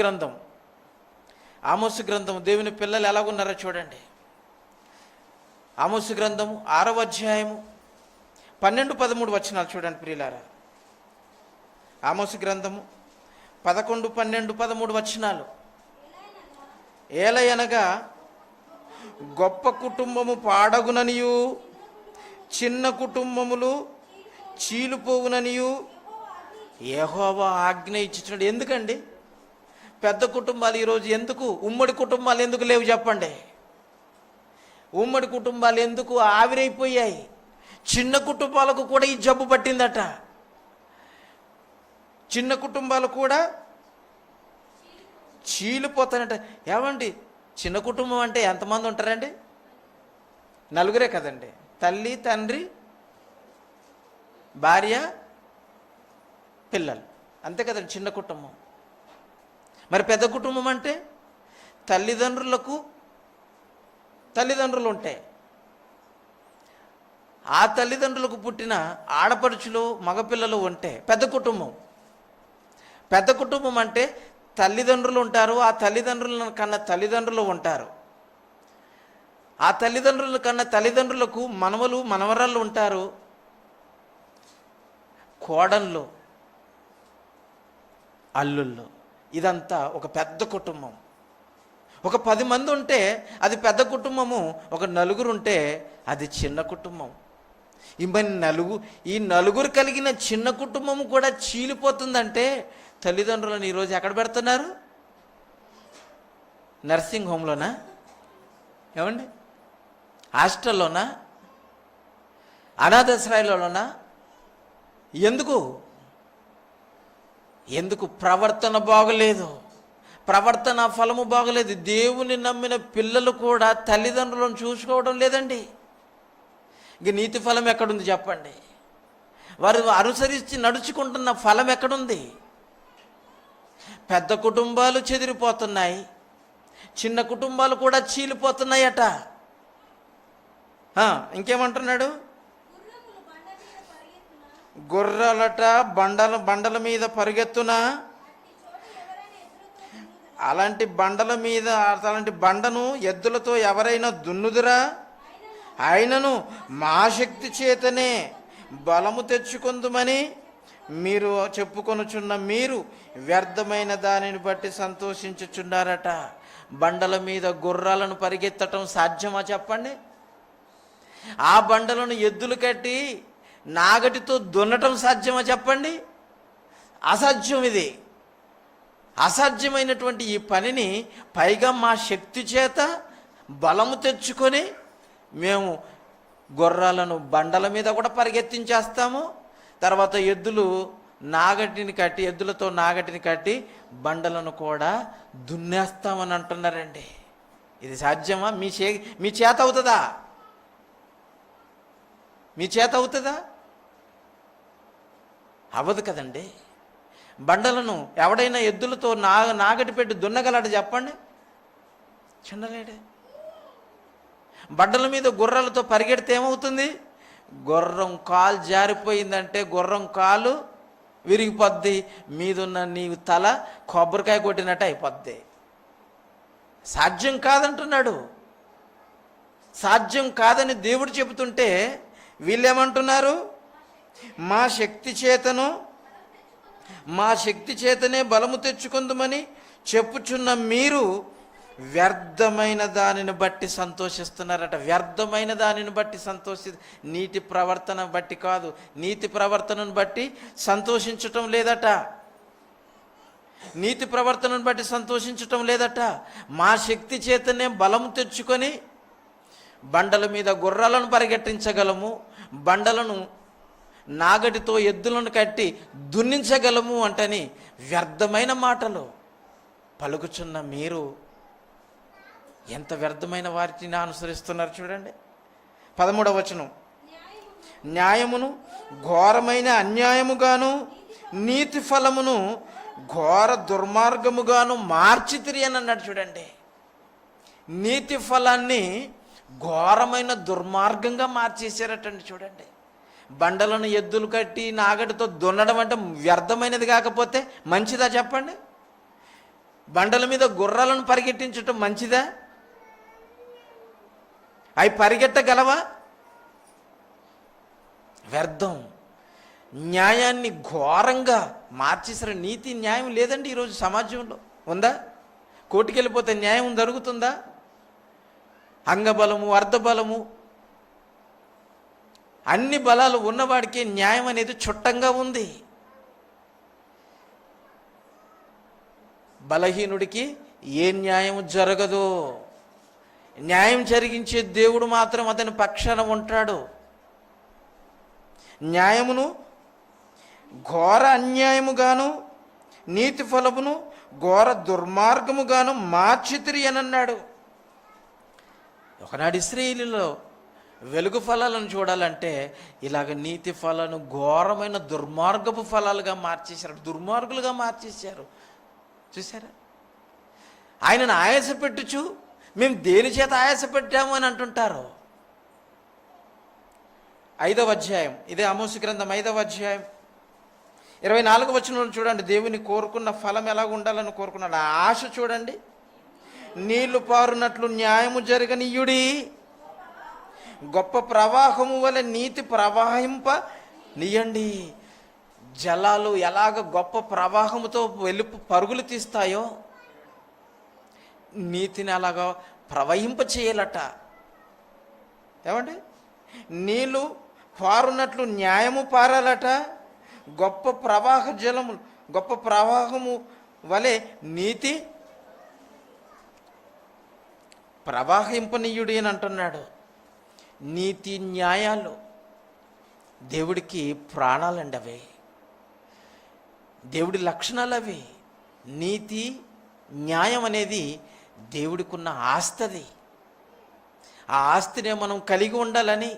గ్రంథం దేవుని పిల్లలు ఎలాగున్నారో చూడండి. ఆమోసు గ్రంథము 6వ అధ్యాయము 12-13 వచనాలు చూడండి ప్రియులారా. ఆమోసు గ్రంథము 11, 12, 13 వచనాలు. ఏలయనగా గొప్ప కుటుంబము పాడగుననియు చిన్న కుటుంబములు చీలిపోవుననియు యెహోవా ఆజ్ఞ ఇచ్చుచున్నాడు. ఎందుకండి పెద్ద కుటుంబాలు ఈరోజు ఎందుకు, ఉమ్మడి కుటుంబాలు ఎందుకు లేవు చెప్పండి? ఉమ్మడి కుటుంబాలు ఎందుకు ఆవిరైపోయాయి? చిన్న కుటుంబాలకు కూడా ఈ జబ్బు పట్టిందట. చిన్న కుటుంబాలు కూడా చీలిపోతానట. ఏమండి చిన్న కుటుంబం అంటే ఎంతమంది ఉంటారండి? నలుగురే కదండి. తల్లి, తండ్రి, భార్య, పిల్లలు, అంతే కదండి చిన్న కుటుంబం. మరి పెద్ద కుటుంబం అంటే తల్లిదండ్రులు ఉంటాయి. ఆ తల్లిదండ్రులకు పుట్టిన ఆడపడుచులు, మగపిల్లలు ఉంటే పెద్ద కుటుంబం. పెద్ద కుటుంబం అంటే తల్లిదండ్రులు ఉంటారు, ఆ తల్లిదండ్రులను కన్నా తల్లిదండ్రులు ఉంటారు, ఆ తల్లిదండ్రుల కన్నా తల్లిదండ్రులకు మనవలు, మనవరాళ్ళు ఉంటారు, కోడళ్ళు, అల్లుళ్ళు. ఇదంతా ఒక పెద్ద కుటుంబం. ఒక 10 మంది ఉంటే అది పెద్ద కుటుంబము, ఒక నలుగురు ఉంటే అది చిన్న కుటుంబం. ఈ నలుగురు కలిగిన చిన్న కుటుంబము కూడా చీలిపోతుందంటే తల్లిదండ్రులను ఈరోజు ఎక్కడ పెడుతున్నారు? నర్సింగ్ హోమ్లోనా? ఏమండి హాస్టల్లోనా? అనాథాశ్రయాలలోనా? ఎందుకు ప్రవర్తన బాగలేదు, ప్రవర్తన ఫలము బాగలేదు. దేవుని నమ్మిన పిల్లలు కూడా తల్లిదండ్రులను చూసుకోవడం లేదండి. ఇంక నీతి ఫలం ఎక్కడుంది చెప్పండి? వారు అనుసరించి నడుచుకుంటున్న ఫలం ఎక్కడుంది? పెద్ద కుటుంబాలు చెదిరిపోతున్నాయి, చిన్న కుటుంబాలు కూడా చీలిపోతున్నాయట. ఇంకేమంటున్నాడు? గుర్రాలట బండల మీద పరిగెత్తునా, అలాంటి బండను ఎద్దులతో ఎవరైనా దున్నుదురా? ఆయనను మా శక్తి చేతనే బలము తెచ్చుకొందుమని మీరు చెప్పుకొనుచున్న మీరు వ్యర్థమైన దానిని బట్టి సంతోషించుచున్నారట. బండల మీద గుర్రాలను పరిగెత్తటం సాధ్యమా చెప్పండి? ఆ బండలను ఎద్దులు కట్టి నాగటితో దున్నటం సాధ్యమా చెప్పండి? అసాధ్యం. ఇది అసాధ్యమైనటువంటి ఈ పనిని పైగా మా శక్తి చేత బలము తెచ్చుకొని మేము గుర్రాలను బండల మీద కూడా పరిగెత్తించేస్తాము, తర్వాత ఎద్దులతో నాగటిని కట్టి బండలను కూడా దున్నేస్తామని అంటున్నారండి. ఇది సాధ్యమా? మీ చేత అవుతుందా? మీ చేత అవుతుందా? అవ్వదు కదండి. బండలను ఎవడైనా ఎద్దులతో నాగటి పెట్టి దున్నగలడు చెప్పండి? చిన్నలేడే. బండల మీద గుర్రాలతో పరిగెడితే ఏమవుతుంది? గుర్రం కాలు జారిపోయిందంటే గుర్రం కాలు విరిగిపోద్ది, మీదున్న నీ తల కొబ్బరికాయ కొట్టినట్టు అయిపోద్ది. సాధ్యం కాదంటున్నాడు. సాధ్యం కాదని దేవుడు చెబుతుంటే వీళ్ళేమంటున్నారు? మా శక్తి చేతనే బలము తెచ్చుకుందామని చెప్పుచున్న మీరు వ్యర్థమైన దానిని బట్టి సంతోషిస్తున్నారట. వ్యర్థమైన దానిని బట్టి నీతి ప్రవర్తన బట్టి కాదు, నీతి ప్రవర్తనను బట్టి సంతోషించటం లేదట. నీతి ప్రవర్తనను బట్టి సంతోషించటం లేదట. మా శక్తి చేతనే బలము తెచ్చుకొని బండల మీద గుర్రాలను పరిగెట్టించగలము, బండలను నాగటితో ఎద్దులను కట్టి దున్నించగలము అంటని వ్యర్థమైన మాటలు పలుకుచున్న మీరు ఎంత వ్యర్థమైన వాటిని అనుసరిస్తున్నారు చూడండి. 13వ వచనం, న్యాయమును ఘోరమైన అన్యాయముగాను నీతి ఫలమును ఘోర దుర్మార్గముగాను మార్చితిరి అని అన్నాడు చూడండి. నీతి ఫలాన్ని ఘోరమైన దుర్మార్గంగా మార్చేసారటండి చూడండి. బండలను ఎద్దులు కట్టి నాగటితో దున్నడం అంటే వ్యర్థమైనది కాకపోతే మంచిదా చెప్పండి? బండల మీద గుర్రాలను పరిగెట్టించటం మంచిదా? అవి పరిగెట్టగలవా? వ్యర్థం. న్యాయాన్ని ఘోరంగా మార్చేసారు. నీతి న్యాయం లేదండి ఈరోజు సమాజంలో. ఉందా? కోర్టుకి వెళ్ళిపోతే న్యాయం జరుగుతుందా? అంగబలము, అర్ధబలము, అన్ని బలాలు ఉన్నవాడికి న్యాయం అనేది చుట్టంగా ఉంది. బలహీనుడికి ఏ న్యాయం జరగదు. న్యాయం జరిగించే దేవుడు మాత్రం అతని పక్షాన ఉంటాడు. న్యాయమును ఘోర అన్యాయముగాను నీతి ఫలమును ఘోర దుర్మార్గముగాను మార్చితిరి అని అన్నాడు. ఒకనాడు ఇశ్రాయేలులో వెలుగు ఫలాలను చూడాలంటే ఇలాగ నీతి ఫలాలను ఘోరమైన దుర్మార్గపు ఫలాలుగా మార్చేశారు, దుర్మార్గులుగా మార్చేశారు. చూసారా? ఆయనను ఆయాసపెట్టుచు మేము దేని చేత ఆయాసపెట్టాము అని అంటుంటారు. 5వ అధ్యాయం, ఇదే ఆమోసు గ్రంథం 5వ అధ్యాయం 24వ వచనంలో చూడండి. దేవుని కోరుకున్న ఫలం ఎలా ఉండాలని కోరుకున్నాడు. ఆ ఆశ చూడండి. నీళ్లు పారునట్లు న్యాయము జరగనీయుడి, గొప్ప ప్రవాహము వలె నీతి ప్రవాహింప నీయండి. జలాలు ఎలాగ గొప్ప ప్రవాహముతో వెళ్ళి పరుగులు తీస్తాయో నీతిని అలాగా ప్రవహింప చేయాలట. ఏమండి? నీళ్ళు పారునట్లు న్యాయము పారాలట. గొప్ప ప్రవాహ జలము, గొప్ప ప్రవాహము వలె నీతి ప్రవాహింపనీయుడి అని అంటున్నాడు. నీతి న్యాయాలు దేవుడికి ప్రాణాలండి. అవి దేవుడి లక్షణాలు. అవి నీతి న్యాయం అనేది దేవుడికి ఉన్న ఆస్తి. ఆ ఆస్తినే మనం కలిగి ఉండాలని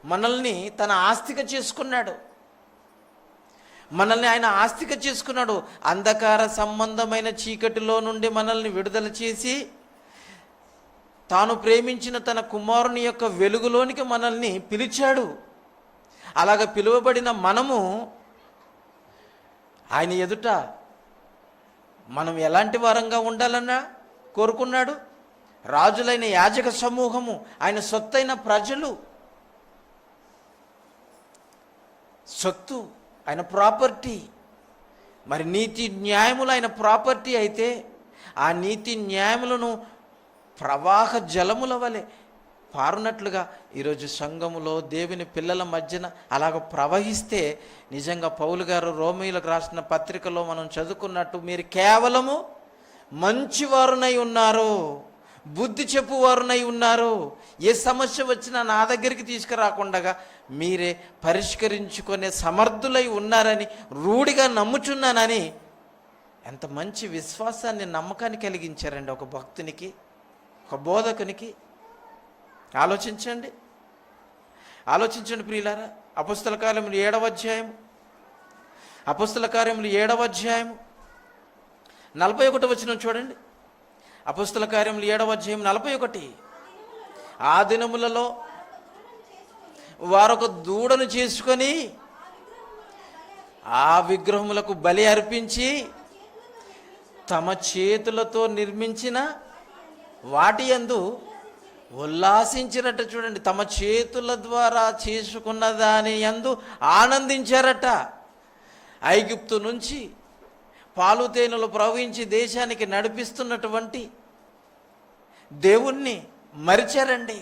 మనల్ని తన ఆస్తిగా చేసుకున్నాడు. మనల్ని ఆయన ఆస్తిగా చేసుకున్నాడు. అంధకార సంబంధమైన చీకటిలో నుండి మనల్ని విడుదల చేసి తాను ప్రేమించిన తన కుమారుని యొక్క వెలుగులోనికి మనల్ని పిలిచాడు. అలాగ పిలువబడిన మనము ఆయన ఎదుట మనం ఎలాంటి వారంగా ఉండాలన్నా కోరుకున్నాడు. రాజులైన యాజక సమూహము, ఆయన సొత్తైన ప్రజలు, సొత్తు, ఆయన ప్రాపర్టీ. మరి నీతి న్యాయములు ఆయన ప్రాపర్టీ అయితే ఆ నీతి న్యాయములను ప్రవాహ జలముల వలె పారునట్లుగా ఈరోజు సంఘములో దేవుని పిల్లల మధ్యన అలాగ ప్రవహిస్తే నిజంగా పౌలు గారు రోమీయులకు రాసిన పత్రికలో మనం చదువుకున్నట్టు మీరు కేవలము మంచివారునై ఉన్నారు, బుద్ధి చెప్పువారునై ఉన్నారు. ఏ సమస్య వచ్చినా నా దగ్గరికి తీసుకురాకుండా మీరే పరిష్కరించుకునే సమర్థులై ఉన్నారని రూఢిగా నమ్ముచున్నానని ఎంత మంచి విశ్వాసాన్ని, నమ్మకాన్ని కలిగించారండి ఒక భక్తునికి, ఒక బోధకునికి. ఆలోచించండి ప్రియులారా. అపొస్తల కార్యములు 7వ అధ్యాయం, అపొస్తల కార్యములు 7వ అధ్యాయం 41వ వచనం చూడండి. అపొస్తల కార్యములు 7వ అధ్యాయం 41. ఆ దినములలో వారొక దూడను చేసుకొని ఆ విగ్రహములకు బలి అర్పించి తమ చేతులతో నిర్మించిన వాటి యందు ఉల్లాసించినట్టు. చూడండి, తమ చేతుల ద్వారా చేసుకున్న దాని యందు ఆనందించారట. ఐగుప్తు నుంచి పాలు తేనెలు ప్రవహించి దేశానికి నడిపిస్తున్నటువంటి దేవుణ్ణి మరిచారండి.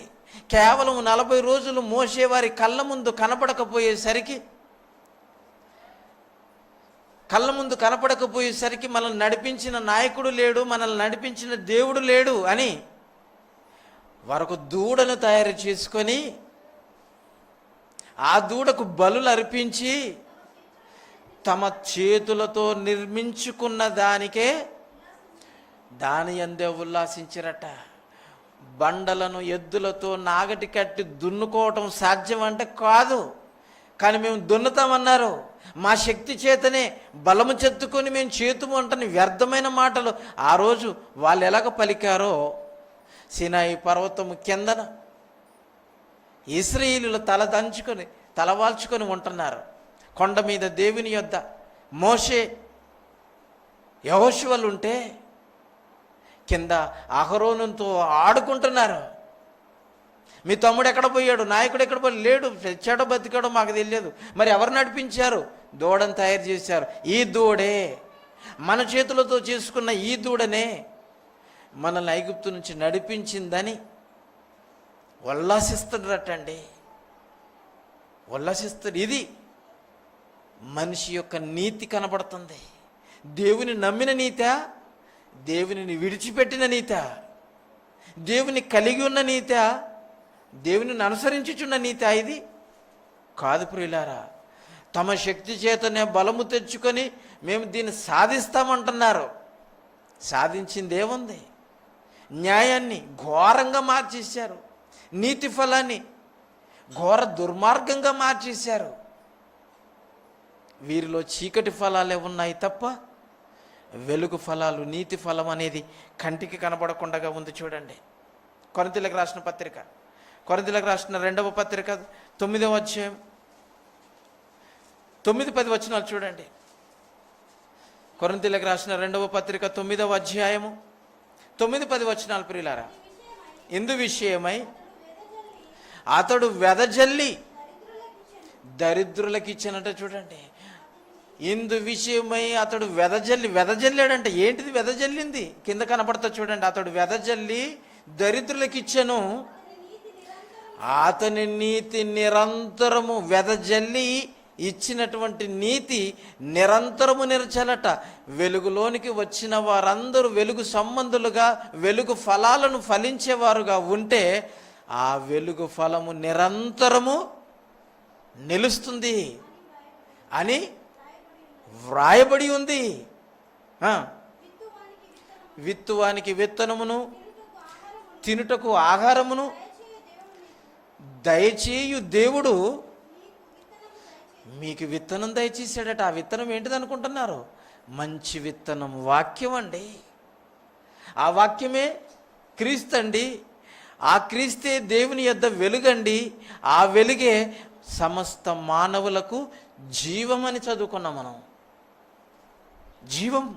కేవలం 40 రోజులు మోసే వారి కళ్ళ ముందు కనపడకపోయేసరికి మనల్ని నడిపించిన నాయకుడు లేడు, మనల్ని నడిపించిన దేవుడు లేడు అని వారొక దూడను తయారు చేసుకొని ఆ దూడకు బలులు అర్పించి తమ చేతులతో నిర్మించుకున్న దాని యందే ఉల్లాసించారట. బండలను ఎద్దులతో నాగటి కట్టి దున్నుకోవటం సాధ్యం అంటే కాదు, కానీ మేము దున్నుతామన్నారు. మా శక్తి చేతనే బలము చెత్తుకొని మేము చేతుము అంటని వ్యర్థమైన మాటలు ఆ రోజు వాళ్ళు ఎలాగ పలికారో సినాయి పర్వతము కిందన ఇశ్రాయేలీయులు తలవాల్చుకొని ఉంటున్నారు. కొండ మీద దేవుని యొద్ద మోషే యెహోషువలు ఉంటే కింద అహరోనుతో ఆడుకుంటున్నారు. మీ తమ్ముడు ఎక్కడ పోయాడు, నాయకుడు ఎక్కడ పోయాడు, లేడు, చచ్చాడో బతికాడో మాకు తెలియదు. మరి ఎవరు నడిపించారు? దూడను తయారు చేశారు. ఈ దూడే, మన చేతులతో చేసుకున్న ఈ దూడనే మనల్ని ఐగుప్తు నుంచి నడిపించిందని ఉల్లాసిస్తున్నారటండి. ఉల్లాసిస్తారు. ఇది మనిషి యొక్క నీతి కనబడుతుంది. దేవుని నమ్మిన నీత, దేవునిని విడిచిపెట్టిన నీత, దేవుని కలిగి ఉన్న నీత, దేవునిని అనుసరించుచున్న నీత ఇది కాదు ప్రియులారా. తమ శక్తి చేతనే బలము తెచ్చుకొని మేము దీన్ని సాధిస్తామంటున్నారు. సాధించింది ఏముంది? న్యాయాన్ని ఘోరంగా మార్చేశారు, నీతి ఫలాన్ని ఘోర దుర్మార్గంగా మార్చేశారు. వీరిలో చీకటి ఫలాలే ఉన్నాయి తప్ప వెలుగు ఫలాలు, నీతి ఫలం అనేది కంటికి కనబడకుండా ఉంది. చూడండి, కొరింథీయులకు రాసిన పత్రిక, కొరింథీయులకు రాసిన 2వ పత్రిక 9వ అధ్యాయం 9-10 వచనాలు చూడండి. కొరింథీయులకు రాసిన 2వ పత్రిక 9వ అధ్యాయము 9-10 వచనాలు ప్రియులారా. ఇందు విషయమై అతడు వెదజల్లి దరిద్రులకు ఇచ్చినట్ట. చూడండి, ఇందు విషయమై అతడు వెదజల్లాడంటే ఏంటిది? వెదజల్లింది కింద కనపడతా చూడండి. అతడు వెదజల్లి దరిద్రులకు ఇచ్చెను, అతని నీతి నిరంతరము, వెదజల్లి ఇచ్చినటువంటి నీతి నిరంతరము నిరచలట. వెలుగులోనికి వచ్చిన వారందరూ వెలుగు సంబంధులుగా, వెలుగు ఫలాలను ఫలించేవారుగా ఉంటే ఆ వెలుగు ఫలము నిరంతరము నిలుస్తుంది అని వ్రాయబడి ఉంది. విత్తువానికి విత్తనమును, తినుటకు ఆహారమును దయచేయు దేవుడు మీకు విత్తనం దయచేసాడట. ఆ విత్తనం ఏంటిది అనుకుంటున్నారు? మంచి విత్తనం, వాక్యం అండి. ఆ వాక్యమే క్రీస్తు అండి. ఆ క్రీస్తే దేవుని యొద్ద వెలుగండి. ఆ వెలుగే సమస్త మానవులకు జీవం అని చదువుకున్నాం మనం. జీవం,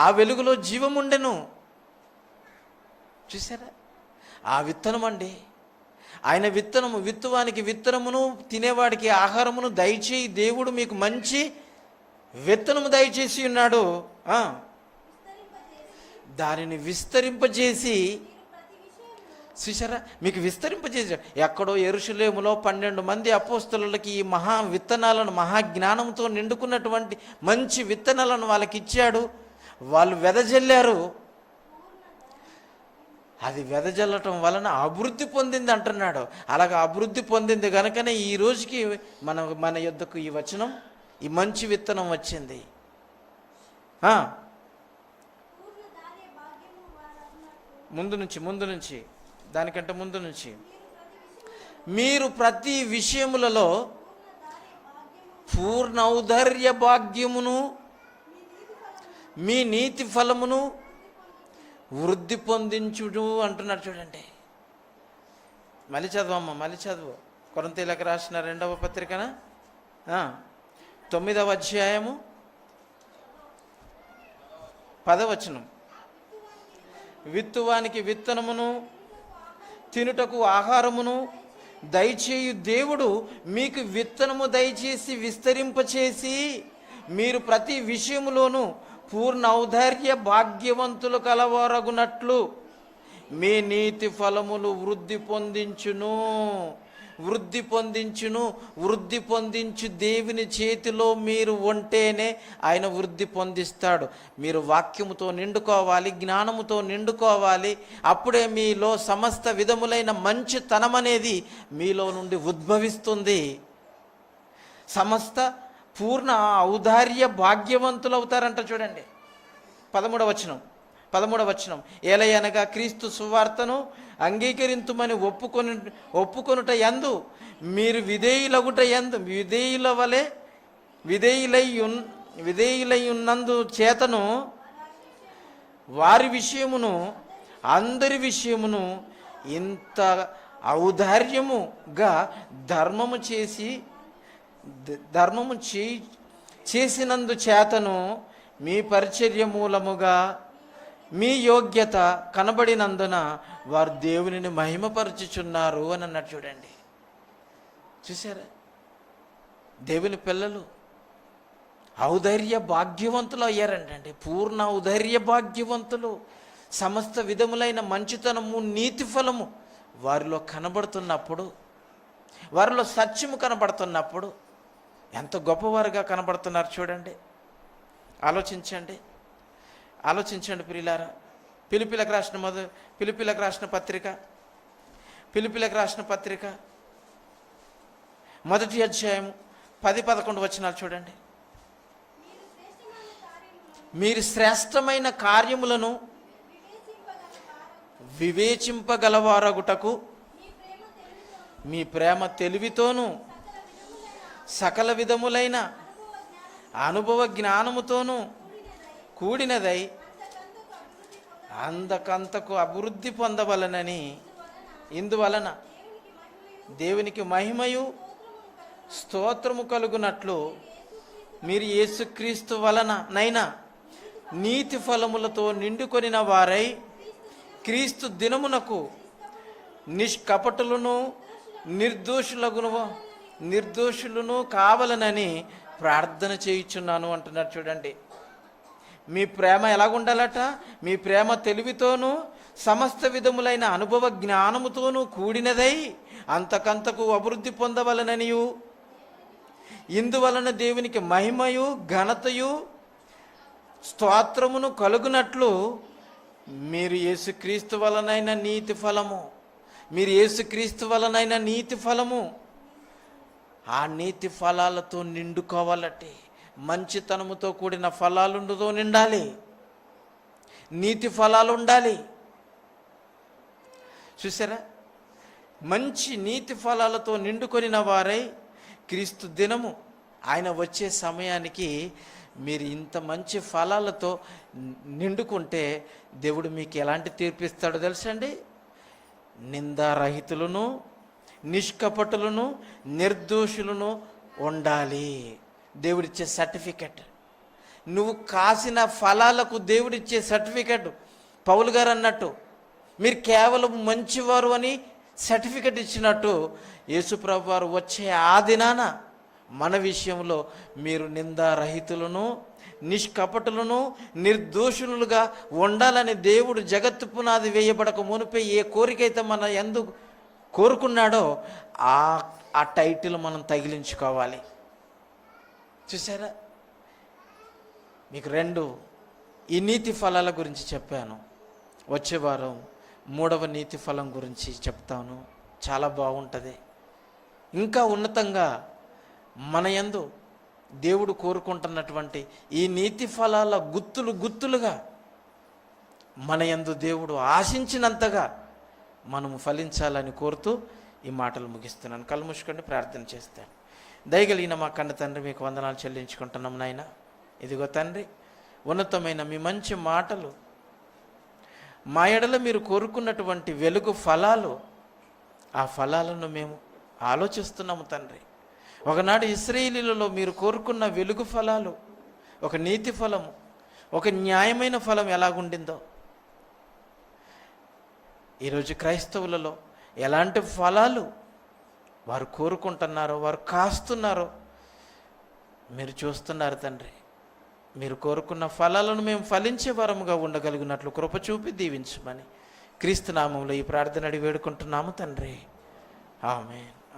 ఆ వెలుగులో జీవం ఉండెను. చూసారా? ఆ విత్తనం అండి. ఆయన విత్తనము, విత్తువానికి విత్తనమును, తినేవాడికి ఆహారమును దయచేయి దేవుడు మీకు మంచి విత్తనము దయచేసి ఉన్నాడు. దానిని విస్తరింపజేసి, చూసారా, మీకు విస్తరింపజేసాడు. ఎక్కడో యెరూషలేములో 12 మంది అపోస్తలులకి ఈ మహా విత్తనాలను, మహాజ్ఞానంతో నిండుకున్నటువంటి మంచి విత్తనాలను వాళ్ళకి ఇచ్చాడు. వాళ్ళు వెదజల్లారు. అది వెదజల్లటం వలన అభివృద్ధి పొందింది అంటున్నాడు. అలాగా అభివృద్ధి పొందింది కనుకనే ఈ రోజుకి మన యొద్దకు ఈ వచనం, ఈ మంచి విత్తనం వచ్చింది. ముందు నుంచి దానికంటే ముందు నుంచి, మీరు ప్రతి విషయములలో పూర్ణ ఔదార్య భాగ్యమును, మీ నీతి ఫలమును వృద్ధి పొందించుడు అంటున్నాడు. చూడండి, మళ్ళీ చదువు. కొరింథీయులకు రాసిన 2వ పత్రికన 9వ అధ్యాయము 10వ వచనం. విత్తువానికి విత్తనమును, తినుటకు ఆహారమును దయచేయు దేవుడు మీకు విత్తనము దయచేసి విస్తరింపచేసి, మీరు ప్రతి విషయములోనూ పూర్ణ ఔదార్య భాగ్యవంతులు కలవారగునట్లు మీ నీతి ఫలములు వృద్ధి పొందించు దేవుని చేతిలో మీరు ఉంటేనే ఆయన వృద్ధి పొందిస్తాడు. మీరు వాక్యముతో నిండుకోవాలి, జ్ఞానముతో నిండుకోవాలి. అప్పుడే మీలో సమస్త విధములైన మంచితనం అనేది మీలో నుండి ఉద్భవిస్తుంది. సమస్త పూర్ణ ఔదార్య భాగ్యవంతులు అవుతారంట. చూడండి, 13వ వచనం. ఏలయనగా క్రీస్తు సువార్తను అంగీకరింతుమని ఒప్పుకొనుట యందు మీరు విధేయులగుట యందు విధేయులై ఉన్నందు చేతను వారి విషయమును అందరి విషయమును ఇంత ఔదార్యముగా ధర్మము చేసినందు చేతను మీ పరిచర్య మూలముగా మీ యోగ్యత కనబడినందున వారు దేవునిని మహిమపరచుచున్నారు అని అన్నాడు. చూడండి, చూసారా? దేవుని పిల్లలు ఔదార్య భాగ్యవంతులు అయ్యారంటండి. పూర్ణ ఔదార్య భాగ్యవంతులు. సమస్త విధములైన మంచితనము, నీతి ఫలము వారిలో కనబడుతున్నప్పుడు, వారిలో సత్యము కనబడుతున్నప్పుడు ఎంత గొప్పవారుగా కనబడుతున్నారు చూడండి. ఆలోచించండి ప్రియులారా. ఫిలిప్పీలకు రాసిన పత్రిక మొదటి అధ్యాయం 10-11 వచనాలు చూడండి. మీరు శ్రేష్టమైన కార్యములను వివేచింపగలవారగుటకు మీ ప్రేమ తెలివితోనూ సకల విధములైన అనుభవ జ్ఞానముతోనూ కూడినదై అందకంతకు అభివృద్ధి పొందవలనని, ఇందువలన దేవునికి మహిమయు స్తోత్రము కలుగునట్లు మీరు యేసుక్రీస్తు వలననైనా నీతి ఫలములతో నిండుకొనిన వారై క్రీస్తు దినమునకు నిష్కపటులను నిర్దోషులను కావాలనని ప్రార్థన చేయుచున్నాను అంటున్నారు. చూడండి, మీ ప్రేమ ఎలాగుండాలట? మీ ప్రేమ తెలివితోనూ సమస్త విధములైన అనుభవ జ్ఞానముతోనూ కూడినదై అంతకంతకు అభివృద్ధి పొందవలననియు, ఇందువలన దేవునికి మహిమయు ఘనతయు స్తోత్రమును కలుగునట్లు మీరు యేసుక్రీస్తు వలనైన నీతి ఫలము ఆ నీతి ఫలాలతో నిండుకోవాలటే. మంచితనముతో కూడిన ఫలాలుండుతో నిండాలి, నీతి ఫలాలు ఉండాలి. చూసారా? మంచి నీతి ఫలాలతో నిండుకొనిన వారై క్రీస్తు దినము, ఆయన వచ్చే సమయానికి మీరు ఇంత మంచి ఫలాలతో నిండుకుంటే దేవుడు మీకు ఎలాంటి తీర్పిస్తాడో తెలుసండి? నిందారహితులను, నిష్కపటులను, నిర్దోషులను ఉండాలి. దేవుడిచ్చే సర్టిఫికెట్, నువ్వు కాసిన ఫలాలకు దేవుడిచ్చే సర్టిఫికెట్. పౌలు గారు అన్నట్టు, మీరు కేవలం మంచివారు అని సర్టిఫికెట్ ఇచ్చినట్టు యేసుప్రభు వారు వచ్చే ఆ దినాన మన విషయంలో మీరు నిందారహితులను, నిష్కపటులను, నిర్దోషులుగా ఉండాలని దేవుడు జగత్తు పునాది వేయబడక మునిపే ఏ కోరికైతే మన యందు కోరుకున్నాడో ఆ టైటిల్ మనం తగిలించుకోవాలి. చూసారా? మీకు 2 ఈ నీతి ఫలాల గురించి చెప్పాను. వచ్చే వారం 3వ నీతి ఫలం గురించి చెప్తాను. చాలా బాగుంటుంది. ఇంకా ఉన్నతంగా మన యందు దేవుడు కోరుకుంటున్నటువంటి ఈ నీతి ఫలాల గుత్తులుగా మన యందు దేవుడు ఆశించినంతగా మనము ఫలించాలని కోరుతూ ఈ మాటలు ముగిస్తున్నాను. కళ్ళు మూసుకొని ప్రార్థన చేస్తాను. దయగలిగిన మా కన్న తండ్రి, మీకు వందనాలు చెల్లించుకుంటున్నాం నాయన. ఇదిగో తండ్రి, ఉన్నతమైన మీ మంచి మాటలు, మా ఎడల మీరు కోరుకున్నటువంటి వెలుగు ఫలాలు, ఆ ఫలాలను మేము ఆలోచిస్తున్నాము తండ్రి. ఒకనాడు ఇశ్రాయేలీయులలో మీరు కోరుకున్న వెలుగు ఫలాలు, ఒక నీతి ఫలము, ఒక న్యాయమైన ఫలం ఎలాగుండిందో, ఈరోజు క్రైస్తవులలో ఎలాంటి ఫలాలు వారు కోరుకుంటున్నారో, వారు కాస్తున్నారో మీరు చూస్తున్నారు తండ్రి. మీరు కోరుకున్న ఫలాలను మేము ఫలించే వారముగా ఉండగలిగినట్లు కృప చూపి దీవించమని క్రీస్తు నామములో ఈ ప్రార్థన అడిగి వేడుకుంటున్నాము తండ్రి. ఆమేన్.